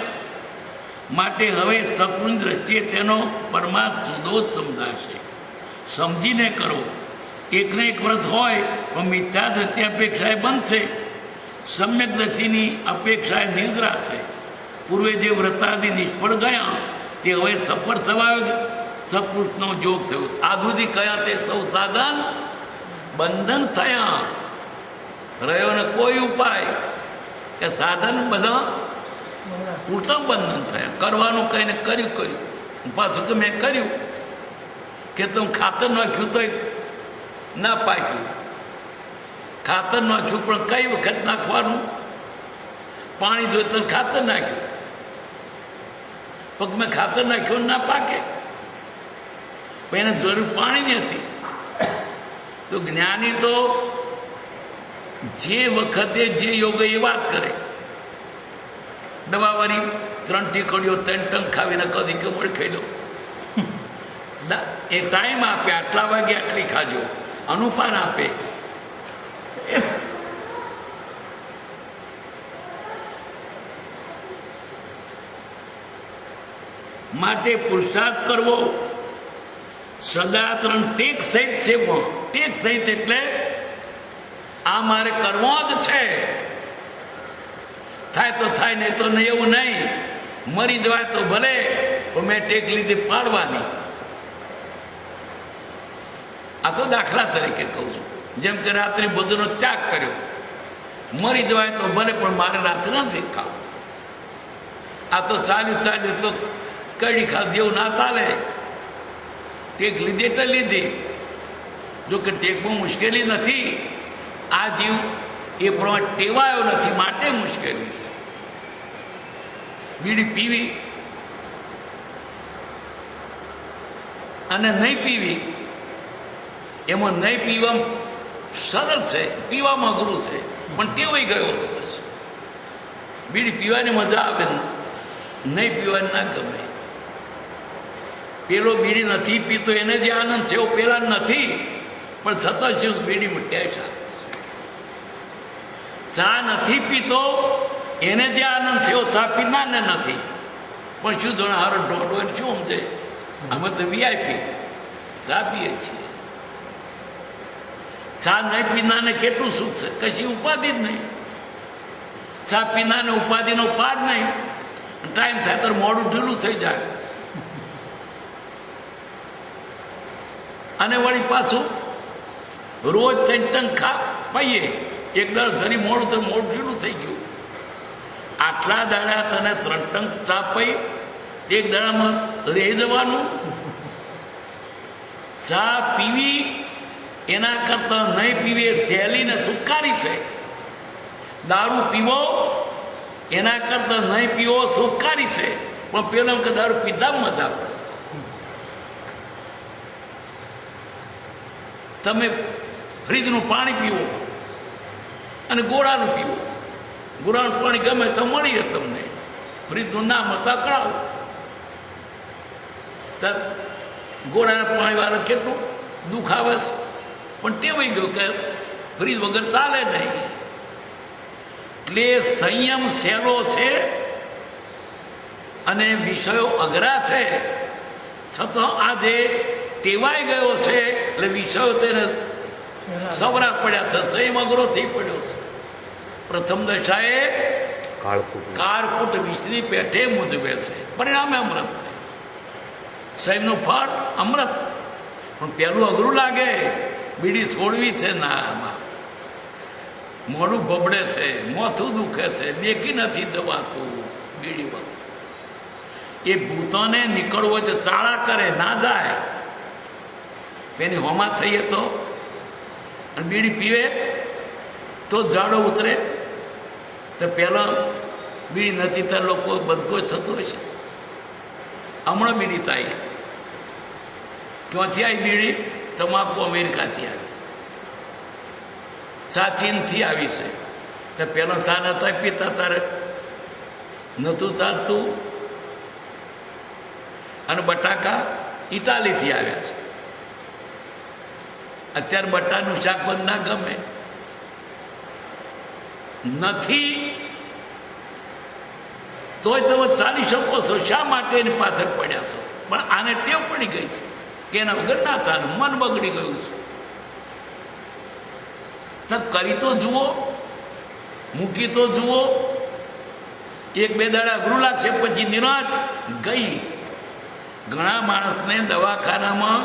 માટે હવે સપની દ્રષ્ટિએ તેનો પરમાર્થ જુદો જ સમજાશે. સમજીને કરો. એકને એક વ્રત હોય પણ મિથ્યા દ્રષ્ટિ અપેક્ષાએ બનશે, સમ્યક દ્રષ્ટિની અપેક્ષાએ નિદ્રા છે. પૂર્વે જે વ્રતાદિ નિષ્ફળ ગયા તે હવે સફળ થવા સત્પુરુષનો જોગ થયો. આધુનિક કયા તે સૌ સાધન બંધન થયા. રહ્યો ને કોઈ ઉપાય કે સાધન બધા ઉલટા બંધન થયા. કરવાનું કહીને કર્યું, પાછું કે મેં કર્યું કે તું ખાતર નાખ્યું તો ના પાક્યું. ખાતર નાખ્યું પણ કઈ વખત નાખવાનું? પાણી જોયું તો ખાતર નાખ્યું, પગ મેં ખાતર નાખ્યું ના પાકે, પણ એને જરૂર પાણીની હતી. તો જ્ઞાની તો જે વખતે જે યોગ એ વાત કરે. દવાવાળી 3 ટીકડીઓ 3 ટંક ખાવીને કદી કે મળ ખાઈ લો. એ ટાઈમ આપે, આટલા વાગે આટલી ખાજો, અનુપાન આપે. માટે પુરુષાર્થ કરવો સદાચરણ ટેક સહિત છે. ટેક સહિત એટલે આ મારે કરવો જ છે. થાય તો થાય, નહીં તો નહીં, એવું નહીં. મરી જવાય તો ભલે, પણ મેં ટેક લીધી પાડવાની. આ તો દાખલા તરીકે કહું છું. જેમ કે રાત્રિ બધુનો ત્યાગ કર્યો, મરી જવાય તો ભલે, પણ મારે રાત્રે નથી ખાવું. આ તો ચાલ્યું તો કડી ખાધી એવું ના ચાલે. ટેક લીધી એટલે લીધી. જો કે ટેકમાં મુશ્કેલી નથી, આ જીવ એ પ્રમાણે ટેવાયો નથી, માટે મુશ્કેલી છે. બીડી પીવી અને નહીં પીવી, એમાં નહીં પીવામાં સરળ છે, પીવામાં અઘરું છે, પણ ટેવાઈ ગયો છે. બીડી પીવાની મજા આવે, નહીં પીવાની ના ગમે. પેલો બીડી નથી પીતો એને જે આનંદ છે એવો પેલા નથી, પણ છતાં શું બીડીમાં ટેસ્ટ આવે. ચા નથી પીતો એને જે આનંદ છે એવો ચા પીનારને નથી, પણ શું ધોરણ હારો દોઢ હોય શું સમજે. અમે તો વીઆઈપી ચા પીએ છીએ. ચા નહીં પીનારને કેટલું સુખ છે, કશી ઉપાધિ જ નહીં. ચા પીનારને ઉપાધિનો પાર નહીં. ટાઈમ થાય તો મોડું ઢીલું થઈ જાય. અને વળી પાછું રોજ 3 ટંક પાઈએ, એક દાડ ધરી મોડું તો મોડું ઢીલું થઈ ગયું. આટલા દાડા તને 3 ટંક ચા પાઈ, એક દાડામાં રહી જવાનું. ચા પીવી એના કરતા નહીં પીવી એ સહેલી ને સુખારી છે. દારૂ પીવો એના કરતા નહીં પીવો સુખારી છે, પણ પેલા કે દારૂ પીધા મજા પડે. તમે ફ્રીજનું પાણી પીવો અને ગોળાનું પીવો. ગોળાનું પાણી ગમે તો મળી તમને, ફ્રીજનું ના મળતા કળાવો. ગોળાના પાણી વાળા કેટલું દુઃખ આવે છે, પણ ટેવાઈ ગયું કે ફ્રીજ વગર ચાલે નહીં. એટલે સંયમ સહેલો છે અને વિષયો અઘરા છે, છતાં આજે ટેવાઈ ગયો છે એટલે વિષયો તેને સવરા પડ્યા છે. સંયમ અઘરો થઈ પડ્યો છે. પ્રથમ દશાએ કાળકૂટ વિષની પેઠે મૂજવે છે, પરિણામે અમૃત છે. સંયમનું ફળ અમૃત, પણ પહેલું અઘરું લાગે. બીડી છોડવી છે ના, મોઢું ભબડે છે, માથું દુખે છે, બેકી નથી જવાતું બીડી વગર. એ ભૂતોને નીકળવો હોય તો ચાળા કરે, ના જાય. એની હોમા થઈએ તો, અને બીડી પીવે તો જાડો ઉતરે. તો પહેલાં બીડી નથી ત્યારે લોકો બદકો થતો હોય છે. હમણાં બીડી થાય. ક્યાંથી આવી બીડી? તમાકુ અમેરિકાથી આવી છે, ચીનથી આવી છે. તો પહેલાં તારે હતા પીતા, તારે નહોતું ચાલતું. અને બટાકા ઇટાલીથી આવ્યા છે. અત્યારે બટાનું શાક પણ ના ગમે નથી, તોય તમે ચાલી શકો છો. શા માટે એની પાછળ પડ્યા છો? પણ આને ટેવ પડી ગઈ છે કે એના વગર ના ચાલે, મન બગડી ગયું છે. તો કરી તો જુઓ, મૂકી તો જુઓ. 1-2 દાડા અઘરું લાગશે, પછી નિરાશ ગઈ. ઘણા માણસને દવાખાનામાં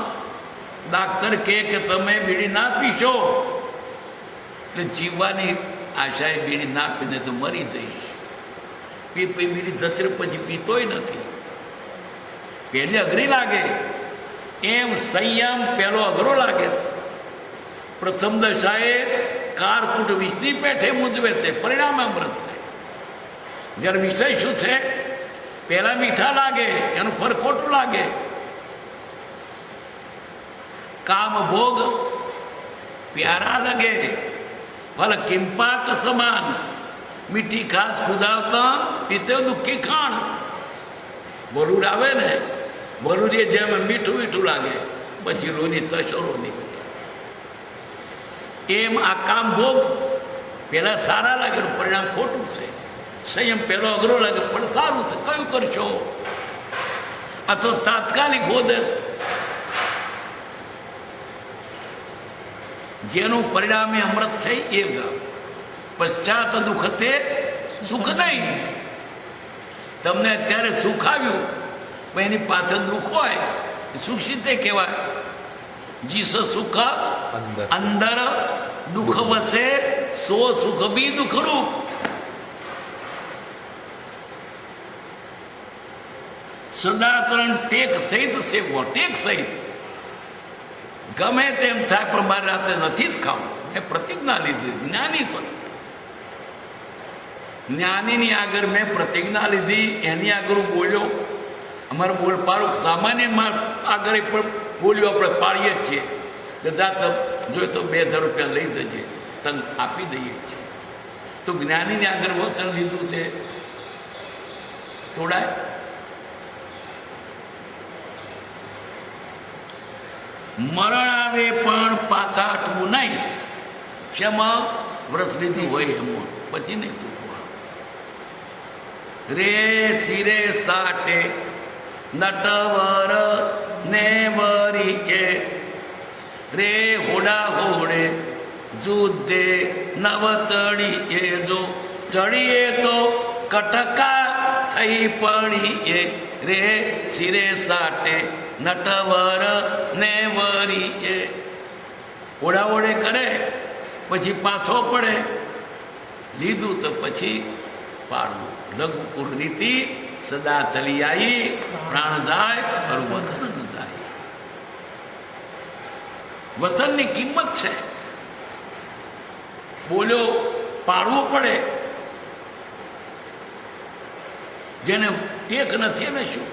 ડાક્ટર કહે કે તમે બીડી ના પીશો, એટલે જીવવાની આશાએ બીડી ના પીને તો મરી જઈશ. બીડી ધસરે પછી પીતોય નથી. પહેલી અઘરી લાગે, એમ સંયમ પહેલો અઘરો લાગે છે. પ્રથમ દશાએ કાળકૂટ વિષની પેઠે મૂજવે છે, પરિણામ અમૃત છે. જ્યારે વિષય શું છે? પહેલા મીઠા લાગે, એનું ફર ખોટું લાગે. કામ ભોગ પ્યારા લગે, ફલ કિંપાક સમાન. મીઠી ખાસ ખુદાવતા પીતે દુઃખી ખાણ. વરુડ આવે ને, વરુડીએ જેમ મીઠું મીઠું લાગે, પછી રોની તસરો નીકળે. એમ આ કામ ભોગ પેલા સારા લાગે, પરિણામ ખોટું છે. સંયમ પેલો અઘરો લાગે પણ સારું છે, કયું કરશો? આ તો તાત્કાલિક હોદે. જેનું પરિણામે અમૃત થઈ એ ગામ. પશ્ચાત દુઃખતે સુખ નહીં. તમને અત્યારે સુખ આવ્યું પણ એની પાછળ દુઃખ હોય, સુખ સીધે કહેવાય. જીસ સુખ અંદર દુઃખ વસે, સો સુખ બી દુઃખરૂપ. સદાતરણ ટેક સહિત સેવો, ટેક સહિત ગમે તેમ થાય પણ મારી રાતે નથી જ ખાવું. મેં પ્રતિજ્ઞા લીધી. જ્ઞાની જ્ઞાનીની આગળ મેં પ્રતિજ્ઞા લીધી, એની આગળ બોલ્યો. અમારે બોલ પાડું સામાન્ય આગળ પણ બોલ્યો આપણે પાડીએ જ છીએ. કદાચ જોઈએ તો 2000 રૂપિયા લઈ જજે, તને આપી દઈએ છીએ. તો જ્ઞાનીને આગળ વચન લીધું તે તોડાય. મરણ આવે પણ પાછા હટવું નહીં. શેમાં? વ્રત લીધું હોય એમાં, પછી નહીં તૂટવા. રે શિરે સાટે નટવર ને વરી એ, રે હોડા હોડે જુદ્ધે નવ ચડી એ, જો ચડીએ તો કટકા થઈ પડી એ. રે શિરે સાટે નટવર ને વરી એ. ઓડાઓડે કરે પછી પાછો પડે. લીધું તો પછી પાડવું. લઘુકુળ નીતિ સદા ચલી આવી, પ્રાણ જાય ખરું વતન ન જાય. વતનની કિંમત છે. બોલ્યો પાડવું પડે. જેને ટેક નથી એને શું?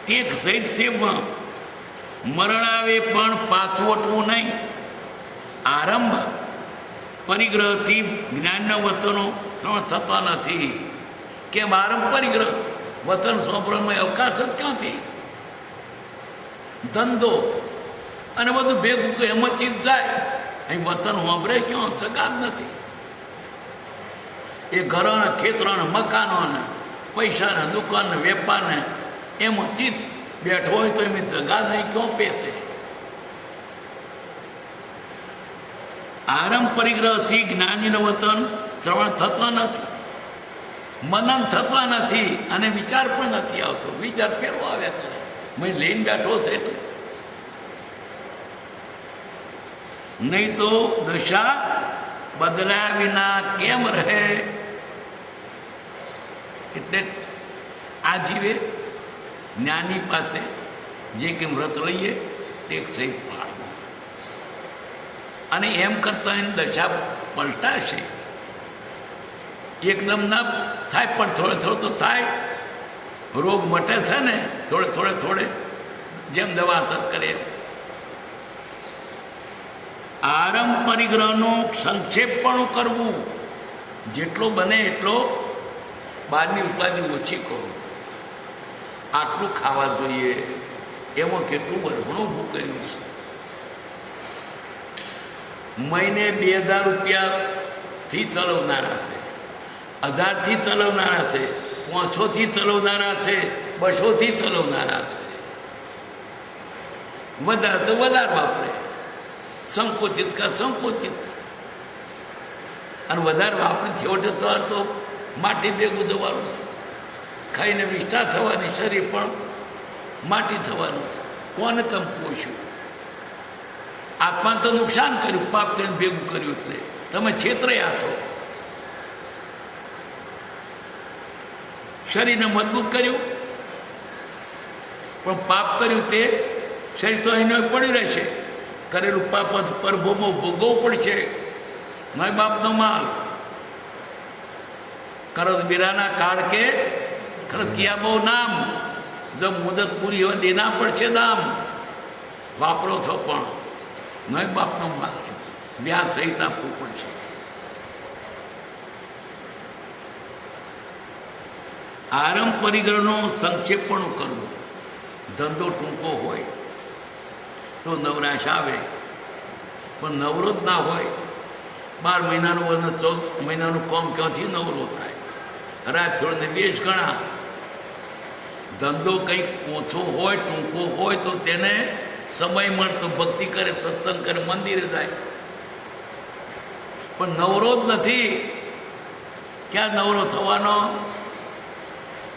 ટેક સહિત સેવમાં મરણ આવે પણ પાછું હટવું નહીં. આરંભ પરિગ્રહથી જ્ઞાનના વતનો ત્રણ થતા નથી. કેમ? આરંભ પરિગ્રહ. વતન સોંપવામાં અવકાશ જ ક્યાંથી? ધંધો અને બધું ભેગું એમ જ ચીજ જાય. અહીં વતન હોંભરે ક્યાં? જગા જ નથી. એ ઘરોના ખેતરોને મકાનોને પૈસાને દુકાનને વેપારને એમ ચિત્ત બેઠો હોય તો એમ જગા નહીં, ક્યાં પેસે? આરંભ પરિગ્રહથી જ્ઞાનીનું વતન શ્રવણ થતા નથી, મનન થતા નથી, અને વિચાર પણ નથી આવતો. વિચાર ફેરવો આવ્યા કરે. મેં લઈને બેઠો છે એટલે. નહીં તો દશા બદલ્યા વિના કેમ રહે? એટલે આ જીવે જ્ઞાની પાસે જે કે વ્રત લઈએ ટેક સહિત પાડવું. અને એમ કરતા એની દશા પલટાશે. એકદમ ના થાય પણ થોડે થોડે તો થાય. રોગ મટે છે ને થોડે જેમ દવા અસર કરે. આરંભ પરિગ્રહનું સંક્ષેપણું કરવું. જેટલો બને એટલો બહારની ઉપાધિ ઓછી કરો. આટલું ખાવા જોઈએ. એમાં કેટલું બરઘણું ભૂકેલું છે. મહિને 2000 રૂપિયાથી ચલાવનારા છે, 1000થી ચલાવનારા છે, 500થી ચલાવનારા છે, 200થી ચલાવનારા છે. વધારે તો વધારે વાપરે, સંકોચિત કા સંકોચિત. અને વધારે વાપરે છેવટે તો માટી ભેગું જવાનું છે. ખાઈને વિષ્ઠા થવાની, શરીર પણ માટી થવાનું છે. કોને તમે પોષ્યું? આત્માને તો નુકસાન કર્યું, પાપ કરીને ભેગું કર્યું, એટલે તમે છેતરાયા છો. શરીરને મજબૂત કર્યું પણ પાપ કર્યું તે શરીર તો એને પડી રહેશે. કરેલું પાપ પરભોમો ભોગવવું પડશે. માય બાપનો માલ કરત બીરાના કાળ કે કરત કિયા બહુ નામ, જબ મુદત પૂરી હોય દેના પડશે દામ. વાપરો છો પણ નય બાપનો માલ વ્યાજ સહિત આપવું પડશે. આરંભ પરિગ્રહનો સંક્ષેપ પણ કરવું. ધંધો ટૂંકો હોય તો નવરાશ આવે, પણ નવરો જ ના હોય, 12 મહિનાનું અને 14 મહિનાનું કામ ક્યાંથી નવરો થાય? રાત છોડને 2 જ ગણા. ધંધો કંઈક ઓછો હોય, ટૂંકો હોય તો તેને સમય મળતો ભક્તિ કરે, સત્સંગ કરે, મંદિરે જાય. પણ નવરો જ નથી. ક્યાં નવરો થવાનો?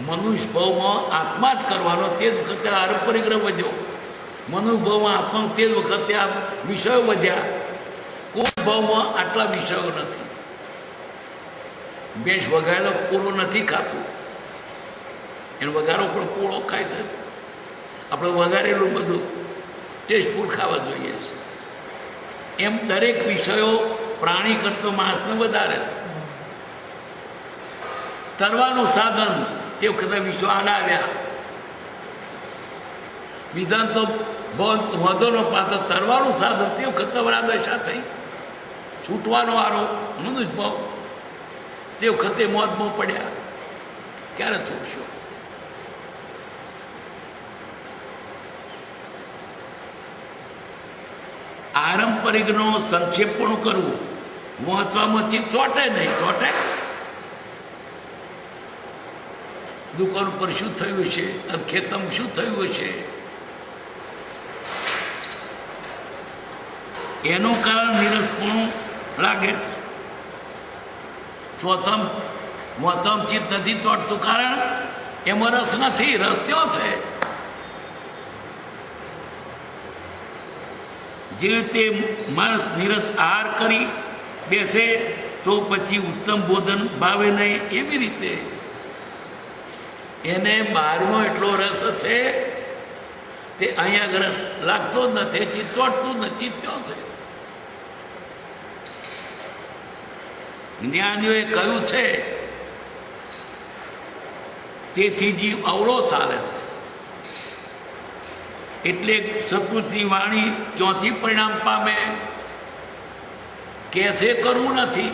મનુષ્ય ભાવમાં આત્મા જ કરવાનો. તે જ વખતે આરંભ પરિગ્રહ વધ્યો. મનુષ્ય ભાવમાં આત્મા, તે જ વખતે આ વિષયો વધ્યા. કોઈ ભાવમાં આટલા વિષયો નથી. ભેંસ વગાડેલો પૂરો નથી ખાતું, એનો વગાડો પણ પૂળો ખાય છે. આપણે વગાડેલું બધું ટેસ્ટફૂલ ખાવા જોઈએ છે. એમ દરેક વિષયો પ્રાણી કરતો માણસને વધારે. તરવાનું સાધન તે વખતે વિષયો આડા આવ્યા. વિધાન તો વધો ન પાત્ર, તરવાનું સાધન તે વખતે દશા થઈ. છૂટવાનો આરો મનુષ્ય ભાવ તે વખતે મોતમાં પડ્યા. ક્યારે છૂટશો? આરંભ પરિગ્રહનો સંક્ષેપ પણ કરવું. વાંચવામાં ચિત્ત ચોટે નહીં. ચોટે દુકાન ઉપર શું થયું છે અને ખેતરમાં શું થયું છે એનું કારણ નિરસપણું લાગે છે. ચોથમ વાંચવામાં ચિત્ત નથી ચોટતું, કારણ એમાં રસ નથી. રસ ક્યાં છે? જે રીતે માણસ નિરસ આહાર કરી બેસે તો પછી ઉત્તમ ભોજન ભાવે નહીં, એવી રીતે એને બહારનો એટલો રસ છે તે અહીંયા રસ લાગતો જ નથી. ચિત્ત ચોટતું નથી. ત્યાં છે. જ્ઞાનીઓએ કહ્યું છે તેથી જીવ અવળો ચાલે છે. એટલે સકૃતની વાણી ક્યાંથી પરિણામ પામે? કે છે કરવું નથી,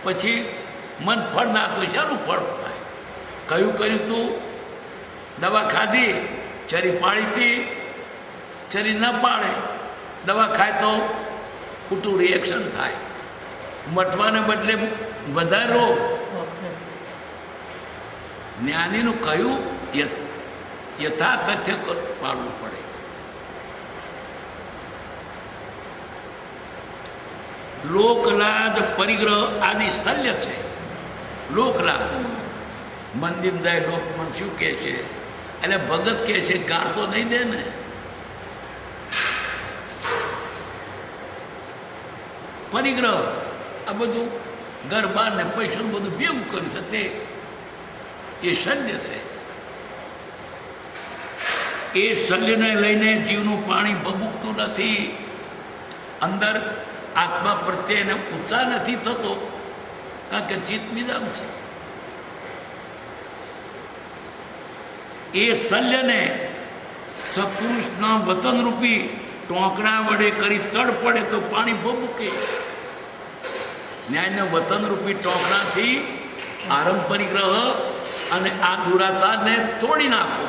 પછી મન ફળ ના તો શાનું ફળ થાય? કયું કર્યું તું? દવા ખાધી, ચરી પાડી હતી, ચરી ન પાડે. દવા ખાય તો ખોટું રિએક્શન થાય, મટવાને બદલે વધારે રોગ. જ્ઞાનીનું કયું યથા તથ્ય પાડવું પડે. લોકલાદ પરિગ્રહ આદિ શલ્ય છે. લોકલાદ મંદિર જાય, લોક પણ શું કહે છે? એટલે ભગત કહે છે, ગાળ તો નહીં દે ને. પરિગ્રહ આ બધું ઘર બાર ને પૈસા બધું ભેગું કર્યું છે, તે એ શલ્ય છે. એ શલ્યને લઈને જીવનું પાણી ભભૂકતું નથી. અંદર આત્મા પ્રત્યે એને ઉત્સાહ નથી થતો, કારણ કે ચિત્ત બીજામ છે. એ શલ્યને સત્પુરુષના વતનરૂપી ટોંકણા વડે કરી તડ પડે તો પાણી ભભૂકે. ન્યાયના વતનરૂપી ટોંકણાથી આરંભ પરિગ્રહ અને આ દુરાચારને તોડી નાખો.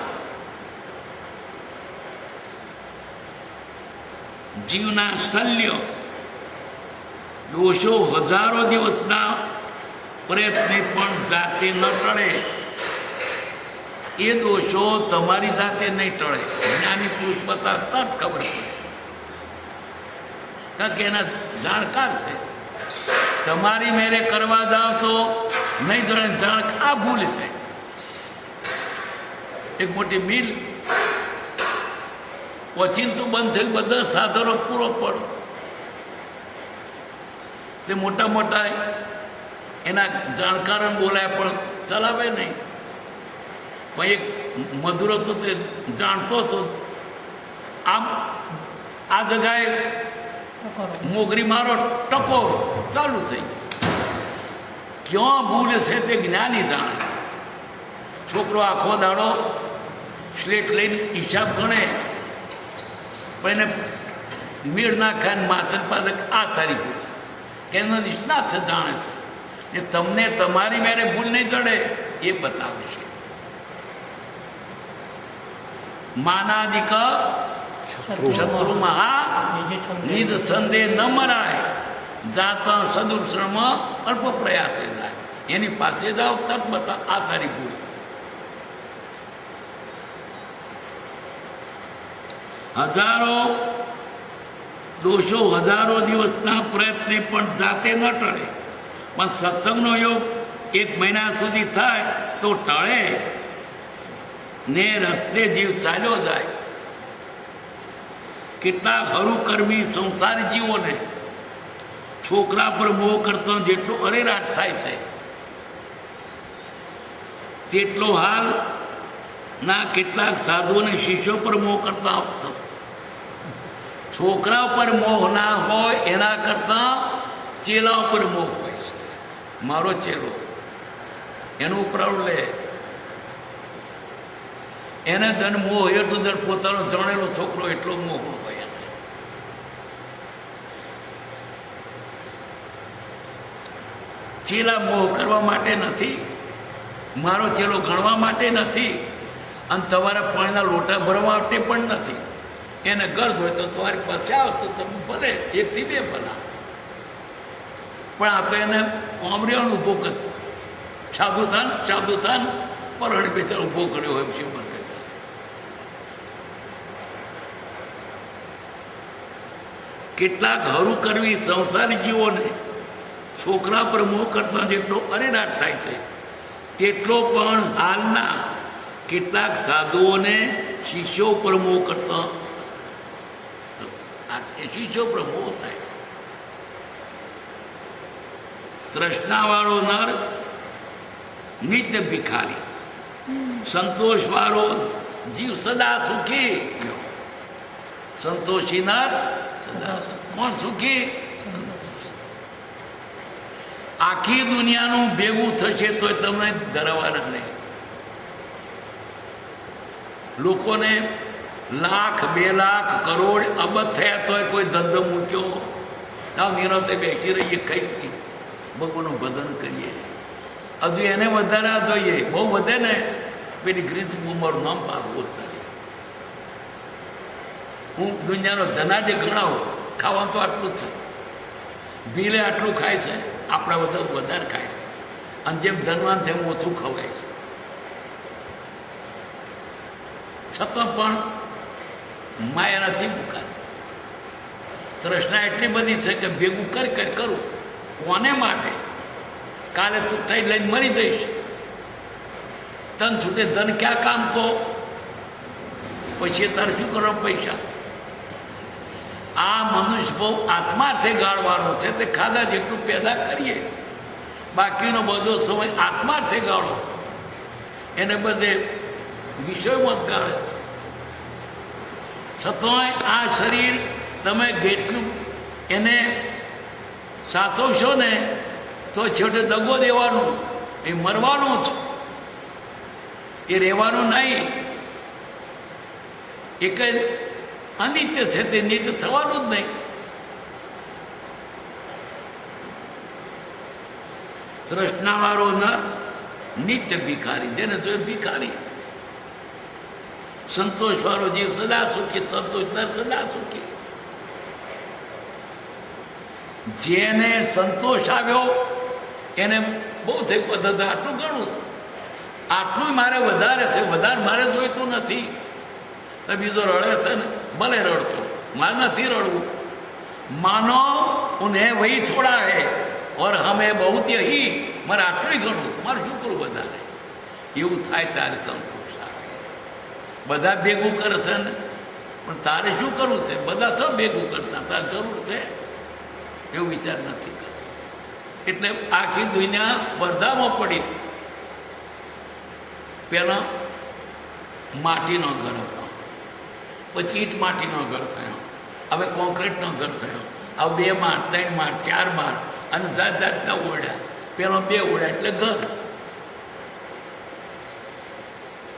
જીવના શલ્ય દોષો હજારો દિવસના પ્રયત્ને પણ જાતે ન ટળે. એ દોષો તમારી જાતે નહીં ટળે. જ્ઞાની પુરુષ બતા તરત ખબર પડે, કારણ કે એના જાણકાર છે. તમારી મેરે કરવા જાઓ તો નહીં જણે. જાણ આ ભૂલ છે. એક મોટી મિલ ઓચિંતું બંધ થયું, બધા સાધનો પૂરો પડો. તે મોટા મોટા એના જાણકારોને બોલાય પણ ચલાવે નહીં. પણ એક મજૂર હતો, તે જાણતો હતો. આમ આ જગાએ મોગરી મારો ટકો ચાલુ થઈ. ક્યાં ભૂલ છે તે જ્ઞાની જાણે. છોકરો આખો દાડો સ્લેટ લઈને હિસાબ ગણે, પણ એને મેળ ના ખાય માથે પાસે આ તારી ભૂલ. કે એનો નિષ્ણાત છે, જાણે છે. એ તમને તમારી મેરે ભૂલ નહીં ચડે. એ બતાવશે. માનાદિક શત્રુમાં નિધ છંદે ન મરાય, જાત સદુશ્રમ અલ્પ પ્રયાસે જાય. એની પાસે જાઓ તક બતા આ તારી ભૂલ. હજારો દોષો હજારો દિવસના પ્રયત્ને પણ જાતે ન ટળે, પણ સત્સંગનો યોગ 1 મહિના સુધી થાય તો ટળે ને રસ્તે જીવ ચાલ્યો જાય. કેટલાક હરુકર્મી સંસારી જીવોને છોકરા પર મોહ કરતો જેટલો અરેરાટ થાય છે તેટલો હાલ ના કેટલાક સાધુઓને શિષ્યો પર મોહ કરતા હતો. છોકરા પર મોહ ના હોય એના કરતા ચેલા ઉપર મોહ હોય છે. મારો ચેલો એનું ઉપરાવ લે, એને ધન મોહ એટલું ધન પોતાનો જણેલો છોકરો એટલો મોહ હોય. ચેલા મોહ કરવા માટે નથી, મારો ચેલો ગણવા માટે નથી, અને તમારા પાણીના લોટા ભરવા માટે પણ નથી. એને ગરજ હોય તો તમારી પાસે આવ તો તમે ભલે 1 થી 2 બનાવો, પણ આ તો એને આમરીઓને ઊભો કર સાધુ થાન પરહણી બેચાર ઊભો કર્યો હોય છે. કેટલાક હરું કરવી સંસારી જીવોને છોકરા પર મોહ કરતા જેટલો અરેરાટ થાય છે તેટલો પણ હાલના કેટલાક સાધુઓને શિષ્યો પર મોહ કરતા શિષ્યો પર મોહ થાય છે. તૃષ્ણાવાળો નર નિત્ય ભિખારી, સંતોષવાળો જીવ સદા સુખી. સંતોષી નર સદા કોણ સુખી? આખી દુનિયાનું ભેગું થશે તો તમને ધરાવવાના નહીં. લોકોને 1,00,000, 2 લાખ, કરોડ, અબજ થયા તોય કોઈ ધંધો મૂક્યો ના, નિરાંતે બેસી રહીએ, કઈ ભગવાનનું ભજન કરીએ. હજુ એને વધારે જોઈએ, બહુ વધે ને પેલી ગ્રીત ઉંમર નામ પાકવું થાય. હું દુનિયાનો ધનાઢ્ય ગણાવો, ખાવાનું તો આટલું જ છે, ભીલે આટલું ખાય છે, આપણા બધા વધારે ખાય છે, અને જેમ ધનવાન તેમ ઓછું ખવાય છે. છતાં પણ માયા નથી મુકાતી. તૃષ્ણા એટલી બધી છે કે ભેગું કરી કરું કોને માટે? કાલે તું થઈ લઈને મરી જઈશ, તન છૂટે ધન ક્યાં કામ કહો? પછી તારે શું કરવા પૈસા? આ મનુષ્ય બહુ આત્માર્થે ગાળવાનો છે. તે ખાધા જેટલું પેદા કરીએ, બાકીનો બધો સમય આત્માર્થે ગાળો. એને બધે વિષયોમાં જ ગાળે છે. છતાંય આ શરીર તમે જેટલું એને સાચવશો ને તો છેવટે દગો દેવાનું, એ મરવાનું જ, એ રહેવાનું નહીં. એ કઈ અનિત્ય છે, તે નિત્ય થવાનું જ નહીં. તૃષ્ણાવાળો નર નિત્ય ભિખારી, જેને જોઈએ ભિખારી. સંતોષવાળો જીવ સદા સુખી, સંતોષ નર સદા સુખી. જેને સંતોષ આવ્યો એને બહુ થઈ પદ્ધતિ આટલું ઘણું છે, આટલું મારે વધારે છે, વધારે મારે જોઈતું નથી. બીજો રડે છે ને ભલે રડતો, મારે નથી રડવું. માનો ઉन्हें वही थोड़ा है और हमें बहुत यही, મારે આટલું ઘણું, મારે શું કરું વધારે? એવું થાય તારે સંતોષ આવે. બધા ભેગું કરે છે ને, પણ તારે શું કરવું છે? બધા સબ ભેગું કરતા, તારે જરૂર છે એવું વિચાર નથી કરતો. એટલે આખી દુનિયા સ્પર્ધામાં પડી છે. પહેલા માટીનો ઘર હતો, પછી ઈંટ માટીનો ઘર થયો, હવે કોન્ક્રીટનો ઘર થયો, હવે 2 માળ, 3 માળ, 4 માળ, અને જાત જાતના ઓરડા. પેલો 2 ઓરડા એટલે ઘર.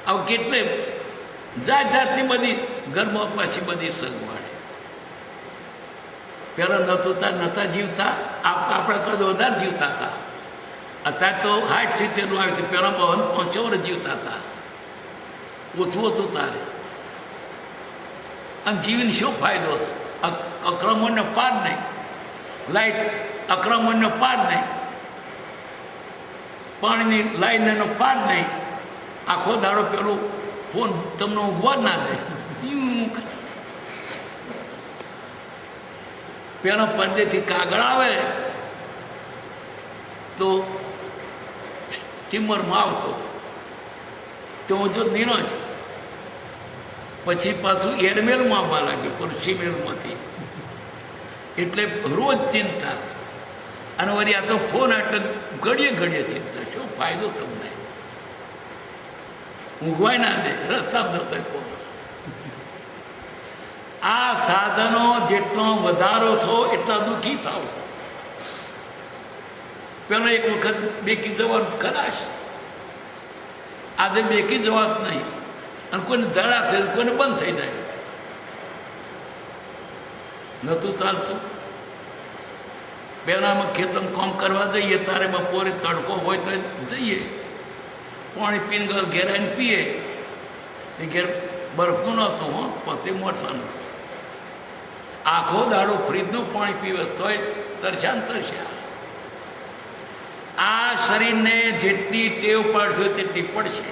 હવે કેટલે જાત જાતની બધી ઘરમાં પાછી બધી સગવડ. પેલા નતા જીવતા, આપણે કદ વધારે જીવતા હતા. અત્યારે તો 60-70 આવ્યું હતું. પહેલાં 52-55 વર્ષ જીવતા હતા, ઓછું હતું તારે. અને જીવીને શું ફાયદો છે? આક્રમણનો પાર નહીં, લાઈટ આક્રમણનો પાર નહીં, પાણીની લાઈનનો પાર નહીં. આખો દાડો પેલું ફોન તમને ઊભો જ ના દે. પેલો પરદેથી કાગળ આવે તો સ્ટીમરમાં આવતો, તો જો નિરોજ પછી પાછું એરમેલમાં આવવા લાગ્યું, પણ સીમેલમાંથી. એટલે રોજ ચિંતા. અને વળી આ તો ફોન એટલે ઘડીએ ઘડીએ ચિંતા. શું ફાયદો તમને? ઊંઘવાય ના દે, રસ્તા જતો ફોન. આ સાધનો જેટલો વધારો છો એટલા દુઃખી થાવ છો. પેલો એક વખત બેકી જવાનું ખરાશ, આજે બેકી જવા જ નહીં. અને કોઈને ધડા થઈ, કોઈને બંધ થઈ જાય. નતું ચાલતું. પહેલામાં ખેતરમાં કામ કરવા જઈએ તારે બપોરે તડકો હોય તો જઈએ, પાણી પીને ઘેર આવીને પીએ. તે ઘેર બરફનું નહોતું, હો પોતે મોટલાનું. આખો દાડો ફ્રીજનું પાણી પીવે તોય તરસ્યા ને તરસ્યા. આ શરીરને જેટલી ટેવ પાડશો તેટલી પડશે.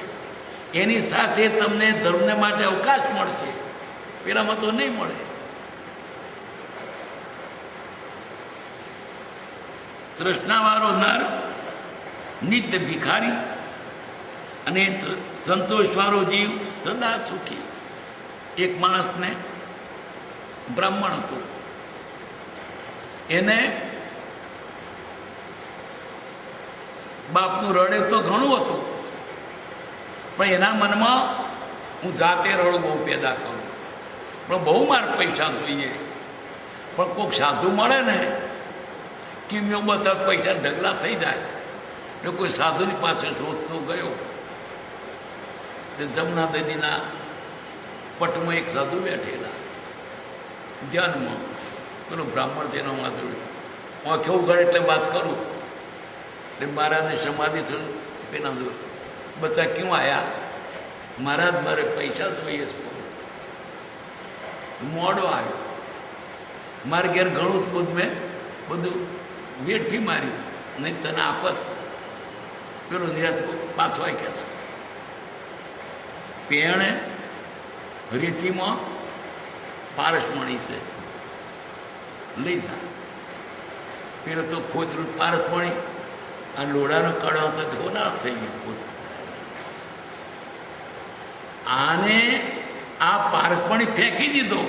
એની સાથે તમને ધર્મને માટે અવકાશ મળશે, પેલામાં તો નહીં મળે. તૃષ્ણાવાળો નર નિત્ય ભિખારી અને સંતોષવાળો જીવ સદા સુખી. એક માણસને બ્રાહ્મણ હતું, એને બાપનું રડે તો ઘણું હતું, પણ એના મનમાં હું જાતે રડું બહુ પેદા કરું, પણ બહુ મારે પૈસા જોઈએ. પણ કોઈક સાધુ મળે ને કે મેં બધા પૈસા ઢગલા થઈ જાય. એટલે કોઈ સાધુની પાસે શોધતો ગયો. જમના નદીના પટમાં એક સાધુ બેઠેલા ધ્યાનમાં. પેલો બ્રાહ્મણ છે એનો માધુરી આંખે ઉઘાડે એટલે વાત કરું. એટલે મહારાજને સમાધિ થયું. પેલા બધા ક્યું આવ્યા? મહારાજ મારે પૈસા જોઈએ છે. મોડો આવ્યો. મારે ઘેર ઘણું બધું મેં બધું વેઠી માર્યું, નહીં તને આપત. પેલો નિરાત પાછો આવી કે છે પેણે રીતિમાં પારસમણી છે, લઈ જા. પેલો તો ખોચરું પારસમણી આ લોડાનો કડો તો હોનાર થઈ ગયો. આને આ પારસમણી ફેંકી દીધો.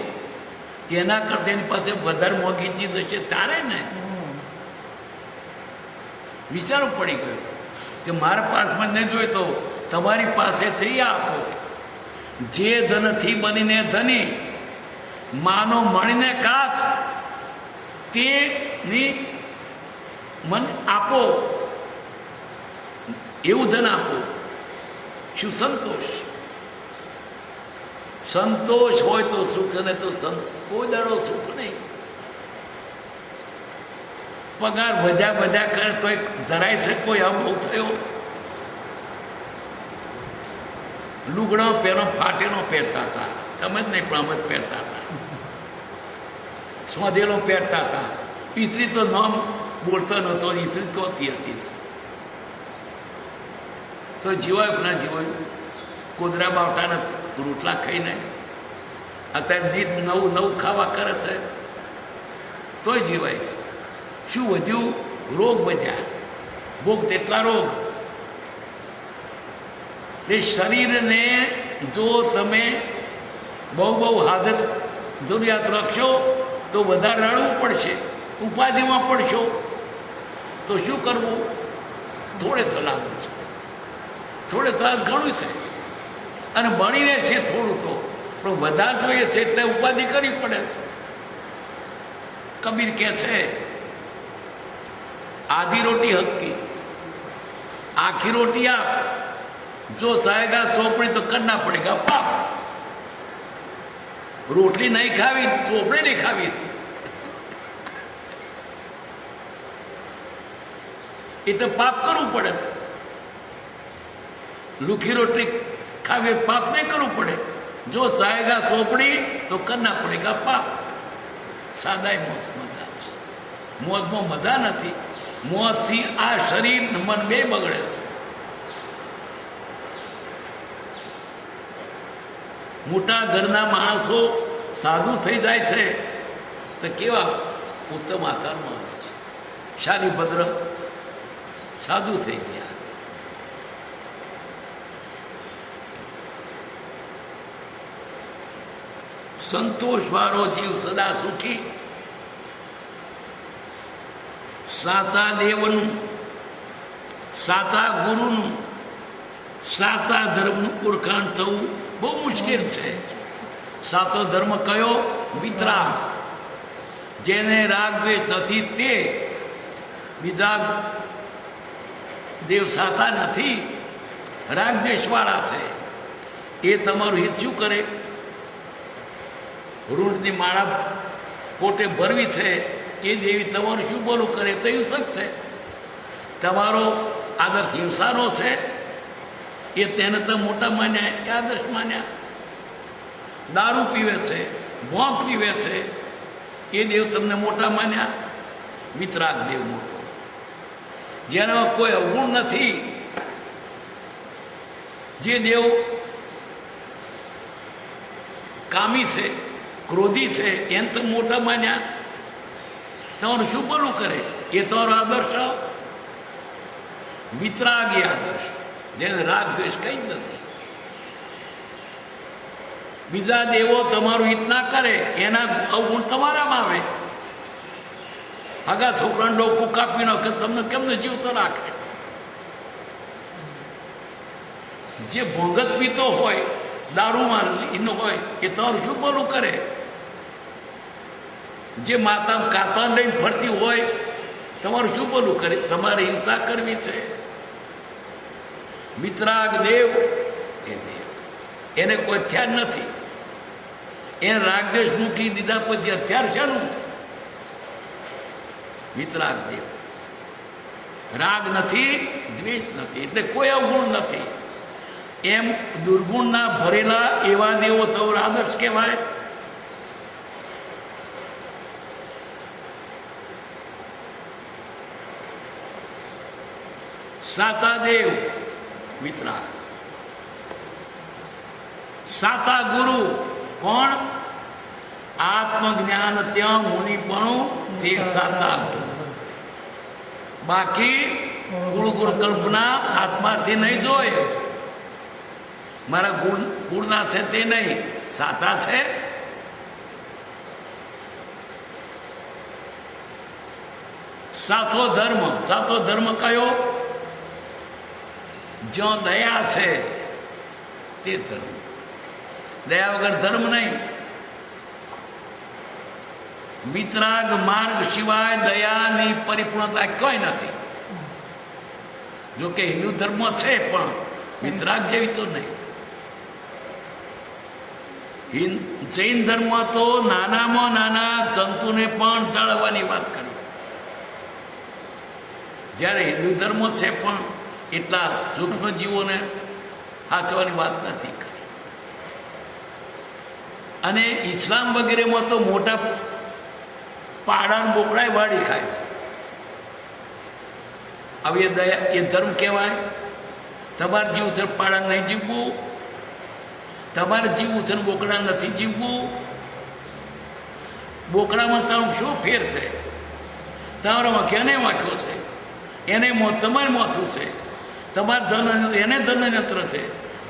તેના કરતા એની પાસે વધારે મોંઘી ચીજ હશે તારે ને. વિચારો પડી ગયો કે મારા પારસમણી નહીં જોઈએ તો તમારી પાસે જઈ આપો. જે ધનથી બનીને ધની, માનો મણીને કાચ, તેની મન આપો, એવું ધન આપો. શું સંતોષ? સંતોષ હોય તો સુખ, ને તો કોઈ દાડો સુખ નહીં. પગાર વધ્યા કરે તો ધરાય છે કોઈ? આ બહુ થયો. લુગડો પેલો ફાટેલો પહેરતા હતા, તમે જ નહીં પણ અમે જ પહેરતા હતા. સ્વદેલો પહેરતા હતા. ઇસ્ત્રી તો નામ બોલતો નહોતો, ઇસ્ત્રી કોતી હતી. તો જીવાય ના જીવાયું. કુદરા બાવટાના રોટલા ખાઈને અત્યારે નીત નવું ખાવા કરે છે તોય જીવાય છે. શું વધ્યું? રોગ વધ્યા. ભોગ તેટલા રોગ. એ શરીરને જો તમે બહુ હાજત જરૂરિયાત રાખશો તો વધારે રડવું પડશે, ઉપાધિમાં પડશો. તો શું કરવું? થોડે થલાદ છે, થોડે થલાદ ઘણું છે. અને બનીને છે થોડું તો, પણ વધારે જોઈએ છે એટલે ઉપાધિ કરવી પડે છે. કબીર કહે છે आधी रोटी हक की, आखी रोटी आप जो चाहेगा चौपड़ी तो करना पड़ेगा पाप. रोटली नहीं खावी, चौपड़ी नहीं खावी थी. એટલે પાપ કરવું પડે છે. લુખી રોટલી ખાવી પાપ નહીં કરવું પડે. જો ચાહેગા ચોપડી તો કરના પડેગા પાપ. સાદાઈ મોજ મજા છે. મોજમાં મજા નથી. મોજથી આ શરીર મન બે બગડે છે. મોટા ઘરના માણસો સાધુ થઈ જાય છે તો કેવા ઉત્તમ આકારમાં આવે છે. શાલીભદ્ર સાધુ થઈ ગયા. સંતોષવાળો જીવ સદા સુખી. સાચા દેવનું, સાચા ગુરુનું, સાચા ધર્મનું ઓળખાણ થવું બહુ મુશ્કેલ છે. સાચો ધર્મ કયો? વિતરાગ. જેને રાગ દ્વેષ નથી તે બીજા દેવ સાચા નથી, રાગ દ્વેષવાળા છે. એ તમારું હિત શું કરે? રૂંઢની માળા પોતે ભરવી છે એ દેવી તમારું શું બોલું કરે તો હિંસક છે. તમારો આદર્શ હિંસાનો છે એ તેને તો મોટા માન્યા, એ આદર્શ માન્યા. દારૂ પીવે છે, ભોંગ પીવે છે એ દેવ તમને મોટા માન્યા, વિતરાગ દેવ મોટો. જેનામાં કોઈ અવગુણ નથી, જે દેવ કામી છે, ક્રોધી છે, એને તો મોટા માન્યા. તમારું શું બોલું કરે? એ તમારો આદર્શ વિતરાગી આદર્શ, જેને રાગ દ્વેષ કઈ નથી. બીજા દેવો તમારું હિત ના કરે, એના અવગુણ તમારામાં આવે. આગા છોકરાને ડોકું કાપી નાખે, તમને કેમને જીવતો રાખે? જે ભોંગત પીતો હોય, દારૂમાં એનો હોય, એ તમારું શું બોલું કરે? જે માતા કાતા લઈને ફરતી હોય, તમારું શું બોલું કરે? તમારે હિંસા કરવી છે. વિતરાગ દેવ એ દેવ, એને કોઈ હથિયાર નથી. એને રાગદ્વેષ મૂકી દીધા પછી હથિયાર શાનું? વિતરાગ દેવ. રાગ નથી, દ્વેષ નથી, એટલે કોઈ અવગુણ નથી. એમ દુર્ગુણના ભરેલા એવા દેવો તો આદર્શ કહેવાય. સાતા દેવ વિતરાગ. સાતા ગુરુ કોણ? આત્મજ્ઞાન ત્યાં મુનિપણું તે સાચા ગુરુ. બાકી ગુરુ કલ્પના આત્માથી નહીં જોય. મારા ગુણના છે તે નહીં, સાચા છે. સાચો ધર્મ. સાચો ધર્મ કયો? જ્યાં દયા છે તે ધર્મ. દયા વગર ધર્મ નહીં. વિતરાગ માર્ગ સિવાય દયાની પરિપૂર્ણતા કોઈ નથી. જોકે હિન્દુ ધર્મ છે પણ વિતરાગ જેવી તો નહીં. જૈન ધર્મ તો નાનામાં નાના જંતુને પણ જાળવવાની વાત કરી છે, જ્યારે હિન્દુ ધર્મ છે પણ એટલા સૂક્ષ્મ જીવોને સાચવાની વાત નથી કરી. અને ઇસ્લામ વગેરેમાં તો મોટા પાડાને બોકડાય વાળી ખાય છે. હવે એ દયા, એ ધર્મ કહેવાય? તમારે જીવ છે પાડા નહીં જીવવું, તમારે જીવવું છે બોકડા નથી જીવવું. બોકડામાં તારું શું ફેર છે? તમારામાં કેને વાંખ્યો છે? એને તમારે મોથું છે. તમારે ધન, એને ધનયંત્ર છે,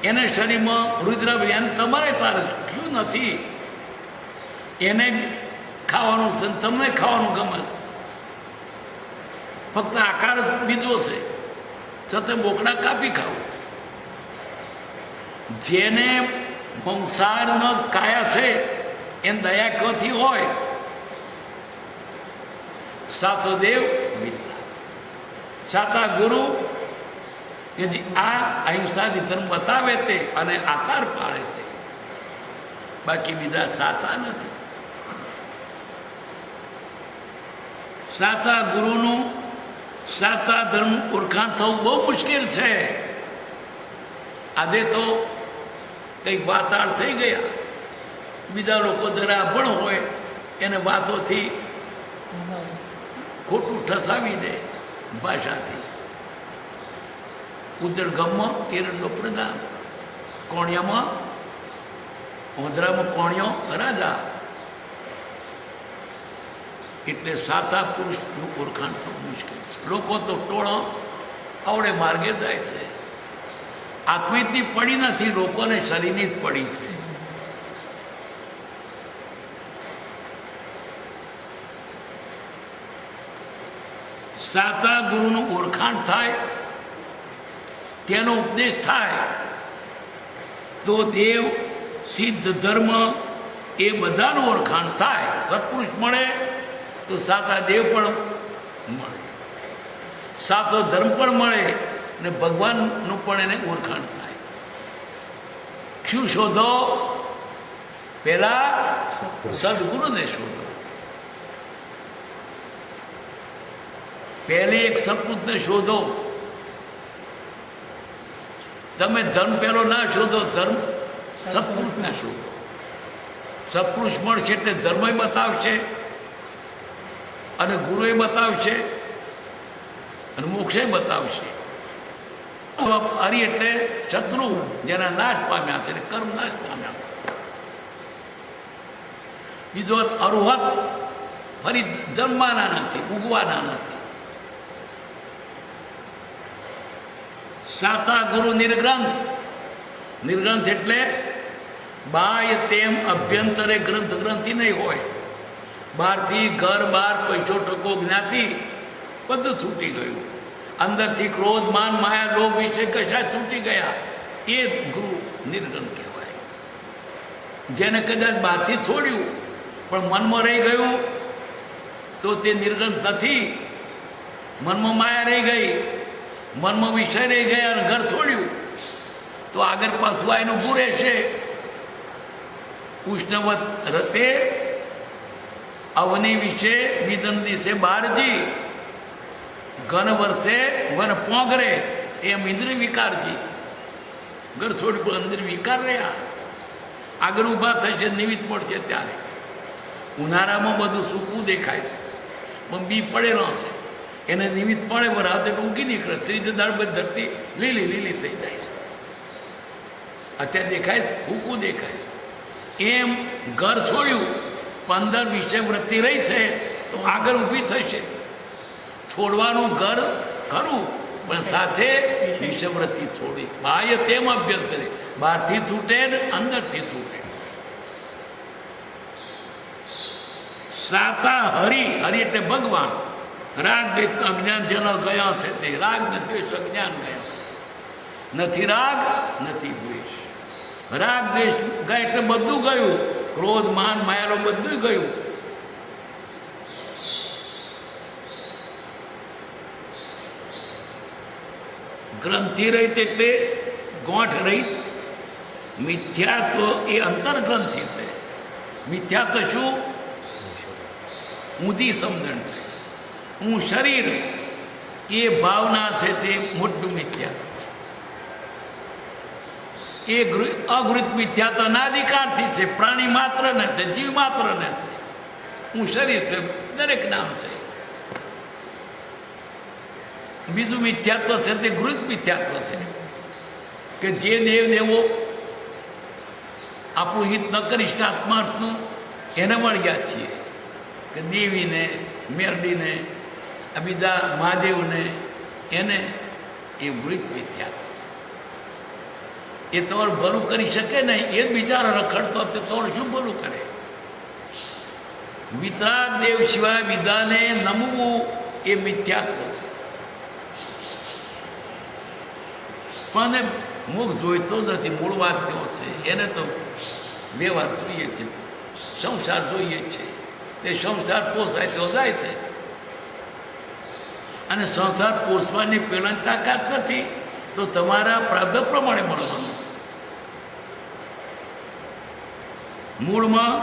એને શરીરમાં રુદ્ર, એને તમારે તારે શું નથી. એને ખાવાનું છે, તમને ખાવાનું ગમે છે, ફક્ત આકાર બીજો છે, છતાં બોકડા કાપી ખાવું. જેને મંસારનો કાયા છે એને દયા ક્યાંથી હોય? સાતો દેવ વિતરાગ. સાતા ગુરુ કે જે આ અહિંસાની ધર્મ બતાવે તે અને આકાર પાડે તે, બાકી બીજા સાચા નથી. સાચા ગુરુનું સાચા ધર્મ ઓળખાણ થવું બહુ મુશ્કેલ છે. આજે તો કંઈક વાતાળ થઈ ગયા, બીજા લોકો જરા અભણ હોય એને વાતોથી ખોટું ઠસાવી દે ભાષાથી. ઉત્તર ગામમાં કેરળનો પ્રધાન, કોણિયામાં ઓંધરામાં કોણિયો રાજા. એટલે સાતા પુરુષનું ઓળખાણ થવું મુશ્કેલ છે. લોકો તો ટોળો આવડે માર્ગે જાય છે. આત્મિકની પડી નથી, લોકોને શરીરની જ પડી છે. સાતા ગુરુનું ઓળખાણ થાય, તેનો ઉપદેશ થાય તો દેવ સિદ્ધ ધર્મ એ બધાનું ઓળખાણ થાય. સત્પુરુષ મળે તો સાતા દેવ પણ મળે, સાતો ધર્મ પણ મળે અને ભગવાનનું પણ એને ઓળખાણ થાય. શું શોધો? પહેલા સદગુરુને શોધો. પહેલી એક સત્પુરુષને શોધો. તમે ધર્મ પહેલો ના શોધો, ધર્મ સત્પુરુષને શોધો. સત્પુરુષ મળશે એટલે ધર્મય બતાવશે અને ગુરુએ બતાવશે અને મોક્ષે બતાવશે. હરિ એટલે શત્રુ, જેના નાશ પામ્યા છે, કર્મ નાશ પામ્યા છે. બીજો અર્થ અરુહત, ફરી જન્માના નથી, ઉગવાના નથી. સાતા ગુરુ નિર્ગ્રંથ. નિર્ગ્રંથ એટલે બાહ્ય તેમ અભ્યંતરે ગ્રંથ ગ્રંથિ નહીં હોય. બહારથી ઘર બહાર પૈસો ટકો જ્ઞાતિ બધું છૂટી ગયું. અંદરથી ક્રોધ માન માયા લોભ વિશે કશા છૂટી ગયા. એ ગુરુ નિર્ગ્રંથ કહેવાય. જેને કદાચ બહારથી છોડ્યું પણ મનમાં રહી ગયું તો તે નિર્ગ્રંથ નથી. મનમાં માયા રહી ગઈ, મનમાં વિષય રહી ગયા અને ઘર છોડ્યું તો આગળ પાછું એનું ગુરે છે. ઉષ્ણવત રતે અવની વિશે વિધન દિશે બારજી, ઘન વર્ષે વન પોંગરે એમ ઇન્દ્રિય વિકારજી. ઘર છોડી પણ અંદર વિકાર રહ્યા. આગળ ઊભા થશે, નિમિત્ત પડશે ત્યારે. ઉનાળામાં બધું સૂકું દેખાય છે પણ બી પડેલો છે, એને નિમિત્ત પડે બરાબર ઉગી નીકળે. ત્રીજે દાળ બધી ધરતી લીલી લીલી થઈ જાય. અત્યારે દેખાય છે, સૂકું દેખાય છે. એમ ઘર છોડ્યું, 15 વિષય વૃત્તિ રહી છે તો આગળ ઊભી થશે. છોડવાનું ઘર ખરું પણ સાથે વિષયવૃત્તિ છોડી. બાહ્ય તેમ અભ્યંતરે, બહારથી છૂટે ને અંદરથી છૂટે. સાતા હરિ, હરિ એટલે ભગવાન. રાગ દ્વેષ અજ્ઞાન જેનો ગયા છે તે રાગ ને દ્વેષ અજ્ઞાન ગયા. નથી રાગ નથી દ્વેષ. રાગ દ્વેષ ગયા એટલે બધું ગયું. ક્રોધ માન માયાનો બધું ગયું. ગ્રંથિ રહિત એટલે ગોઠ રહિત. મિથ્યાત્વ એ અંતરગ્રંથિ છે. મિથ્યાત્વ શું? ઊંધી સમજણ છે. હું શરીર એ ભાવના છે તે મોટું મિથ્યા. એ અગૃત મિથ્યાત્વ અનાધિકારથી છે. પ્રાણી માત્ર ને છે, જીવ માત્ર ને છે. હું શરીર છે, દરેક નામ છે. બીજું મિથ્યાત્વ છે તે ગૃત મિથ્યાત્વ છે કે જે દેવ દેવો આપણું હિત ન કરીશ કે આત્માર્થનું એને મળ્યા છીએ. કે દેવીને, મેરડીને, આ બીજા મહાદેવને, એને એ ગૃત મિથ્યાત્વ છે. એ તમારું ભલું કરી શકે નહીં. એ જ બિચારો રખડતો તે તમારું શું ભલું કરે? વિતરાગ દેવ સિવાય બીજાને નમવું એ મિથ્યાત્વ છે. પણ મોક્ષ જોઈતો નથી. મૂળ વાત તેઓ છે. એને તો વ્યવહાર જોઈએ છે, સંસાર જોઈએ છે. તે સંસાર પોસાય તો જાય છે અને સંસાર પોષવાની પેલાની તાકાત નથી તો તમારા પ્રારબ્ધ પ્રમાણે મળવાનું છે. મૂળમાં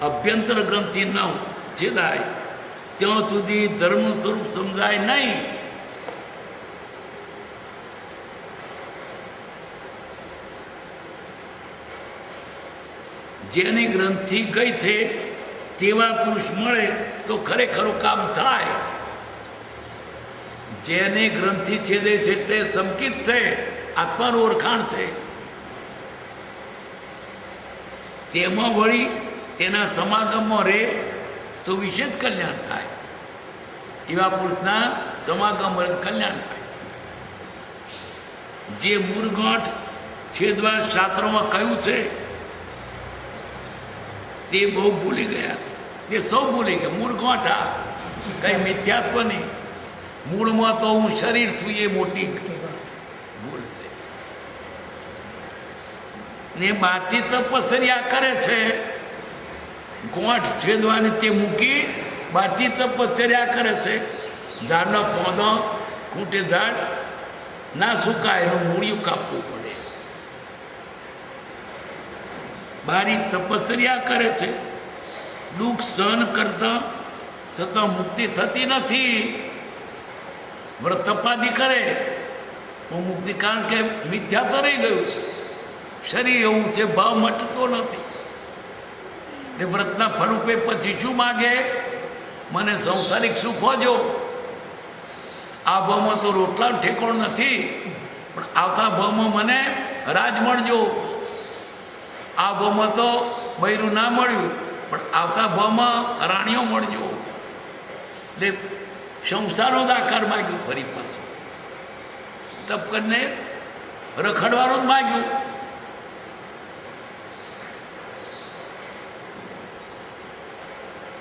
અભ્યંતર ગ્રંથિ ન છેદાય ત્યાં સુધી ધર્મ સ્વરૂપ સમજાય નહીં. જેની ગ્રંથિ ગઈ છે તેવા પુરુષ મળે તો ખરેખરું કામ થાય. જેને ગ્રંથિ છેદે છે એટલે સંકિત છે, આત્માનું ઓળખાણ છે, તેમાં વળી તેના સમાગમમાં રહે તો વિશેષ કલ્યાણ થાય. એવા પુરુષના સમાગમ રહે કલ્યાણ થાય. જે મૂળગાંઠ છેદવા શાસ્ત્રોમાં કહ્યું છે તે બહુ ભૂલી ગયા છે. તે સૌ ભૂલી ગયા. મૂળગાંઠ આ કઈ મિથ્યાત્વ નહીં. મૂળમાં તો હું શરીર છું એ મોટી ભૂલ છે. ને બહારથી તપસ્યા કરે છે, ગોંઠ છેદવાની તે મૂકી બહારથી તપસ્યા કરે છે. ઝાડનો પૌધો ખૂંટે ઝાડ ના સુકાય એનું મૂળિયું કાપવું પડે. બારી તપસ્યા કરે છે, દુઃખ સહન કરતા છતાં મુક્તિ થતી નથી. વ્રત તપાદી કરે હું મુક્તિ, કારણ કે મિથ્યા તો રહી ગયું છે. શરીર એવું છે, ભાવ મટતો નથી. એ વ્રતના ફળરૂપે પછી શું માગે? મને સંસારિક સુખ હોજો. આ ભાવમાં તો રોટલા ઠેકોણ નથી, પણ આવતા ભાવમાં મને રાજ મળજો. આ ભાવમાં તો બૈરું ના મળ્યું, પણ આવતા ભાવમાં રાણીઓ મળજો. એટલે સંસારનો જ આકાર માગ્યું. ફરી પાછું તપ કરીને રખડવાનું જ માગ્યું.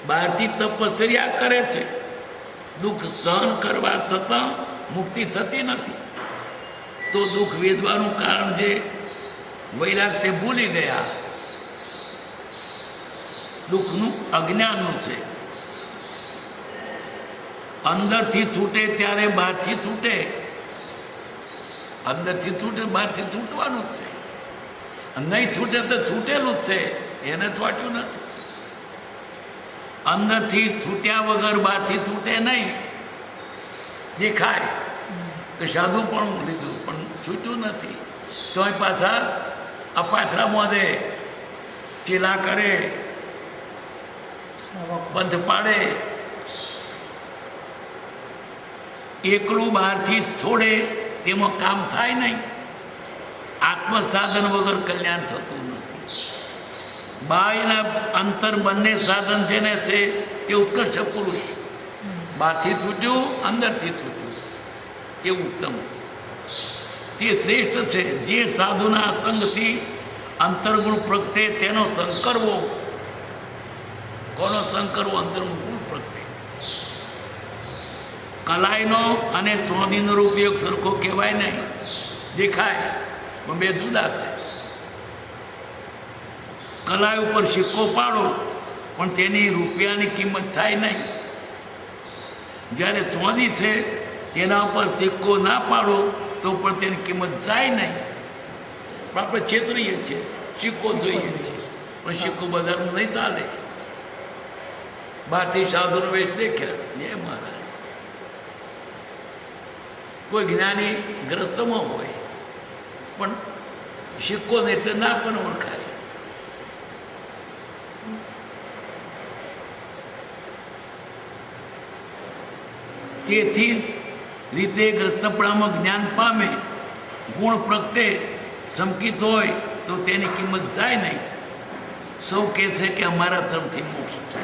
બહારથી તપસ્યા કરે છે, દુઃખ સહન કરવા છતાં મુક્તિ થતી નથી. તો દુઃખ વેદવાનું કારણ જે વૈરાગ તે ભૂલી ગયા. દુઃખનું અજ્ઞાનનું છે. અંદરથી છૂટે ત્યારે બહારથી છૂટે. અંદરથી છૂટે બહારથી છૂટવાનું જ છે. નહીં છૂટે તો છૂટેલું જ છે, એને છૂટ્યું નથી. અંદરથી છૂટ્યા વગર બહારથી છૂટે નહીં. દેખાય તો સાધુ પણ લીધું પણ છૂટ્યું નથી. તોય પાછા અપાથરા મોદે, ચીલા કરે, બંધ પાડે. એકલું બહારથી છોડે તેમાં કામ થાય નહીં. આત્મસાધન વગર કલ્યાણ થતું નથી. બાહ્યના અંતર બંને સાધન જેને છે તે ઉત્કર્ષ પુરુષ. બહારથી છૂટ્યું, અંદરથી છૂટ્યું, એ ઉત્તમ, તે શ્રેષ્ઠ છે. જે સાધુના સંગથી અંતર્ગુણ પ્રગટે તેનો સંગ કરવો. કોનો સંગ કરવો? અંતર્ગુણ ગુણ પ્રગટે. કલાઈનો અને ચોંદીનો ઉપયોગ સરખો કહેવાય નહીં. દેખાય પણ બે જુદા છે. કલાઈ ઉપર સિક્કો પાડો પણ તેની રૂપિયાની કિંમત થાય નહીં. જ્યારે ચોંદી છે તેના ઉપર સિક્કો ના પાડો તો પણ તેની કિંમત જાય નહીં. પણ આપણે છેતરીએ છીએ, સિક્કો જોઈએ છીએ, પણ સિક્કો બજારમાં નહીં ચાલે. બહારથી સાધુનો વેચ દેખ્યા, એ મહારાજ કોઈ જ્ઞાની ગ્રસ્તમાં હોય પણ સિક્કો ને એટલે ના પણ ઓળખાય. તેથી રીતે ગ્રસ્તપણામાં જ્ઞાન પામે, ગુણ પ્રગટે, સંકિત હોય તો તેની કિંમત જાય નહીં. સૌ કહે છે કે અમારા ધર્મથી મોક્ષ છે.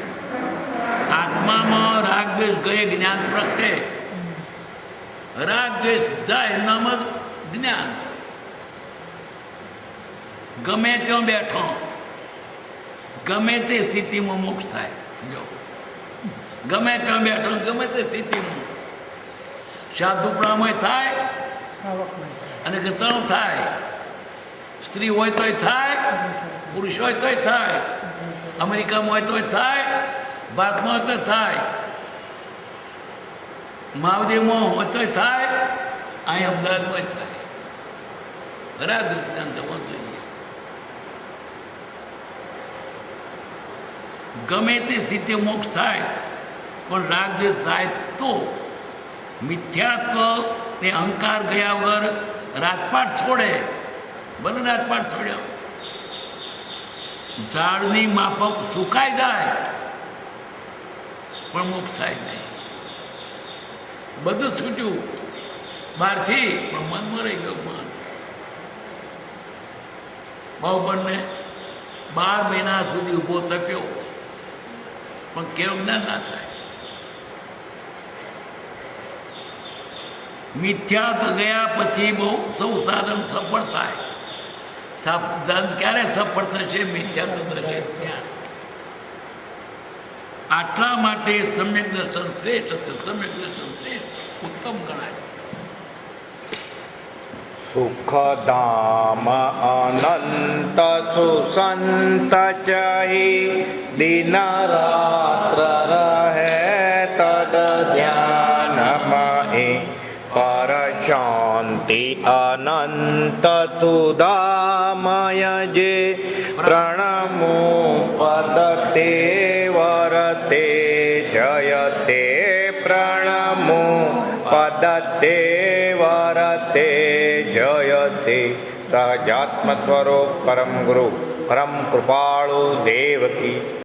આત્મામાં રાગ દ્વેષ ગયે જ્ઞાન પ્રગટે. રાગ દ્વેષ જાય નામ જ જ્ઞાન. ગમે ત્યાં બેઠો ગમે તે સ્થિતિમાં મોક્ષ થાય. જો ગમે ત્યાં બેઠો ગમે તે સ્થિતિમાં સાધુપણામાં થાય અને ગતણ થાય. સ્ત્રી હોય તોય થાય, પુરુષ હોય તોય થાય, અમેરિકામાં હોય તોય થાય, ભારતમાં હોય તો થાય, મહાદેવમાં હોય તોય થાય, અહીં અમદાવાદમાં થાય. બરાબર જવું જોઈએ. ગમે તે સ્થિતિ મોક્ષ થાય પણ રાગદ્વેષ જાય તો મિથ્યાત્વ ને અહંકાર ગયા વગર રાજપાટ છોડે, ભલે રાજપાટ છોડ્યો, ઝાડની માફક સુકાઈ જાય પણ મોક્ષાય નહીં. બધું છૂટ્યું બહારથી પણ મનમાં રહી ગયું. મન બાહુબળને 12 મહિના સુધી ઊભો તપ્યો પણ કેવું જ્ઞાન ના થાય. મિથ્યાત્વ ગયા પછી બહુ સૌ સાધન સફળ થાય. સાધન ક્યારે સફળ થશે? મિથ્યાત્વ થશે ત્યાં. આટલા માટે સમ્યક દર્શન શ્રેષ્ઠ છે. સમ્યક દર્શન શ્રેષ્ઠ ઉત્તમ ગણાય. સુખધામ અનંત સુસંત ચહી દિન રાત્ર રહે તદ ધ્યાન મહે પર શાંતિ અનંત સુધામય જે પ્રણમો પદ તે વરતે જયતે પ્રણમો પદ તે વરતે જયતે. સહજાત્મ સ્વરૂપ પરમ ગુરુ પરમ કૃપાળુ દેવ કી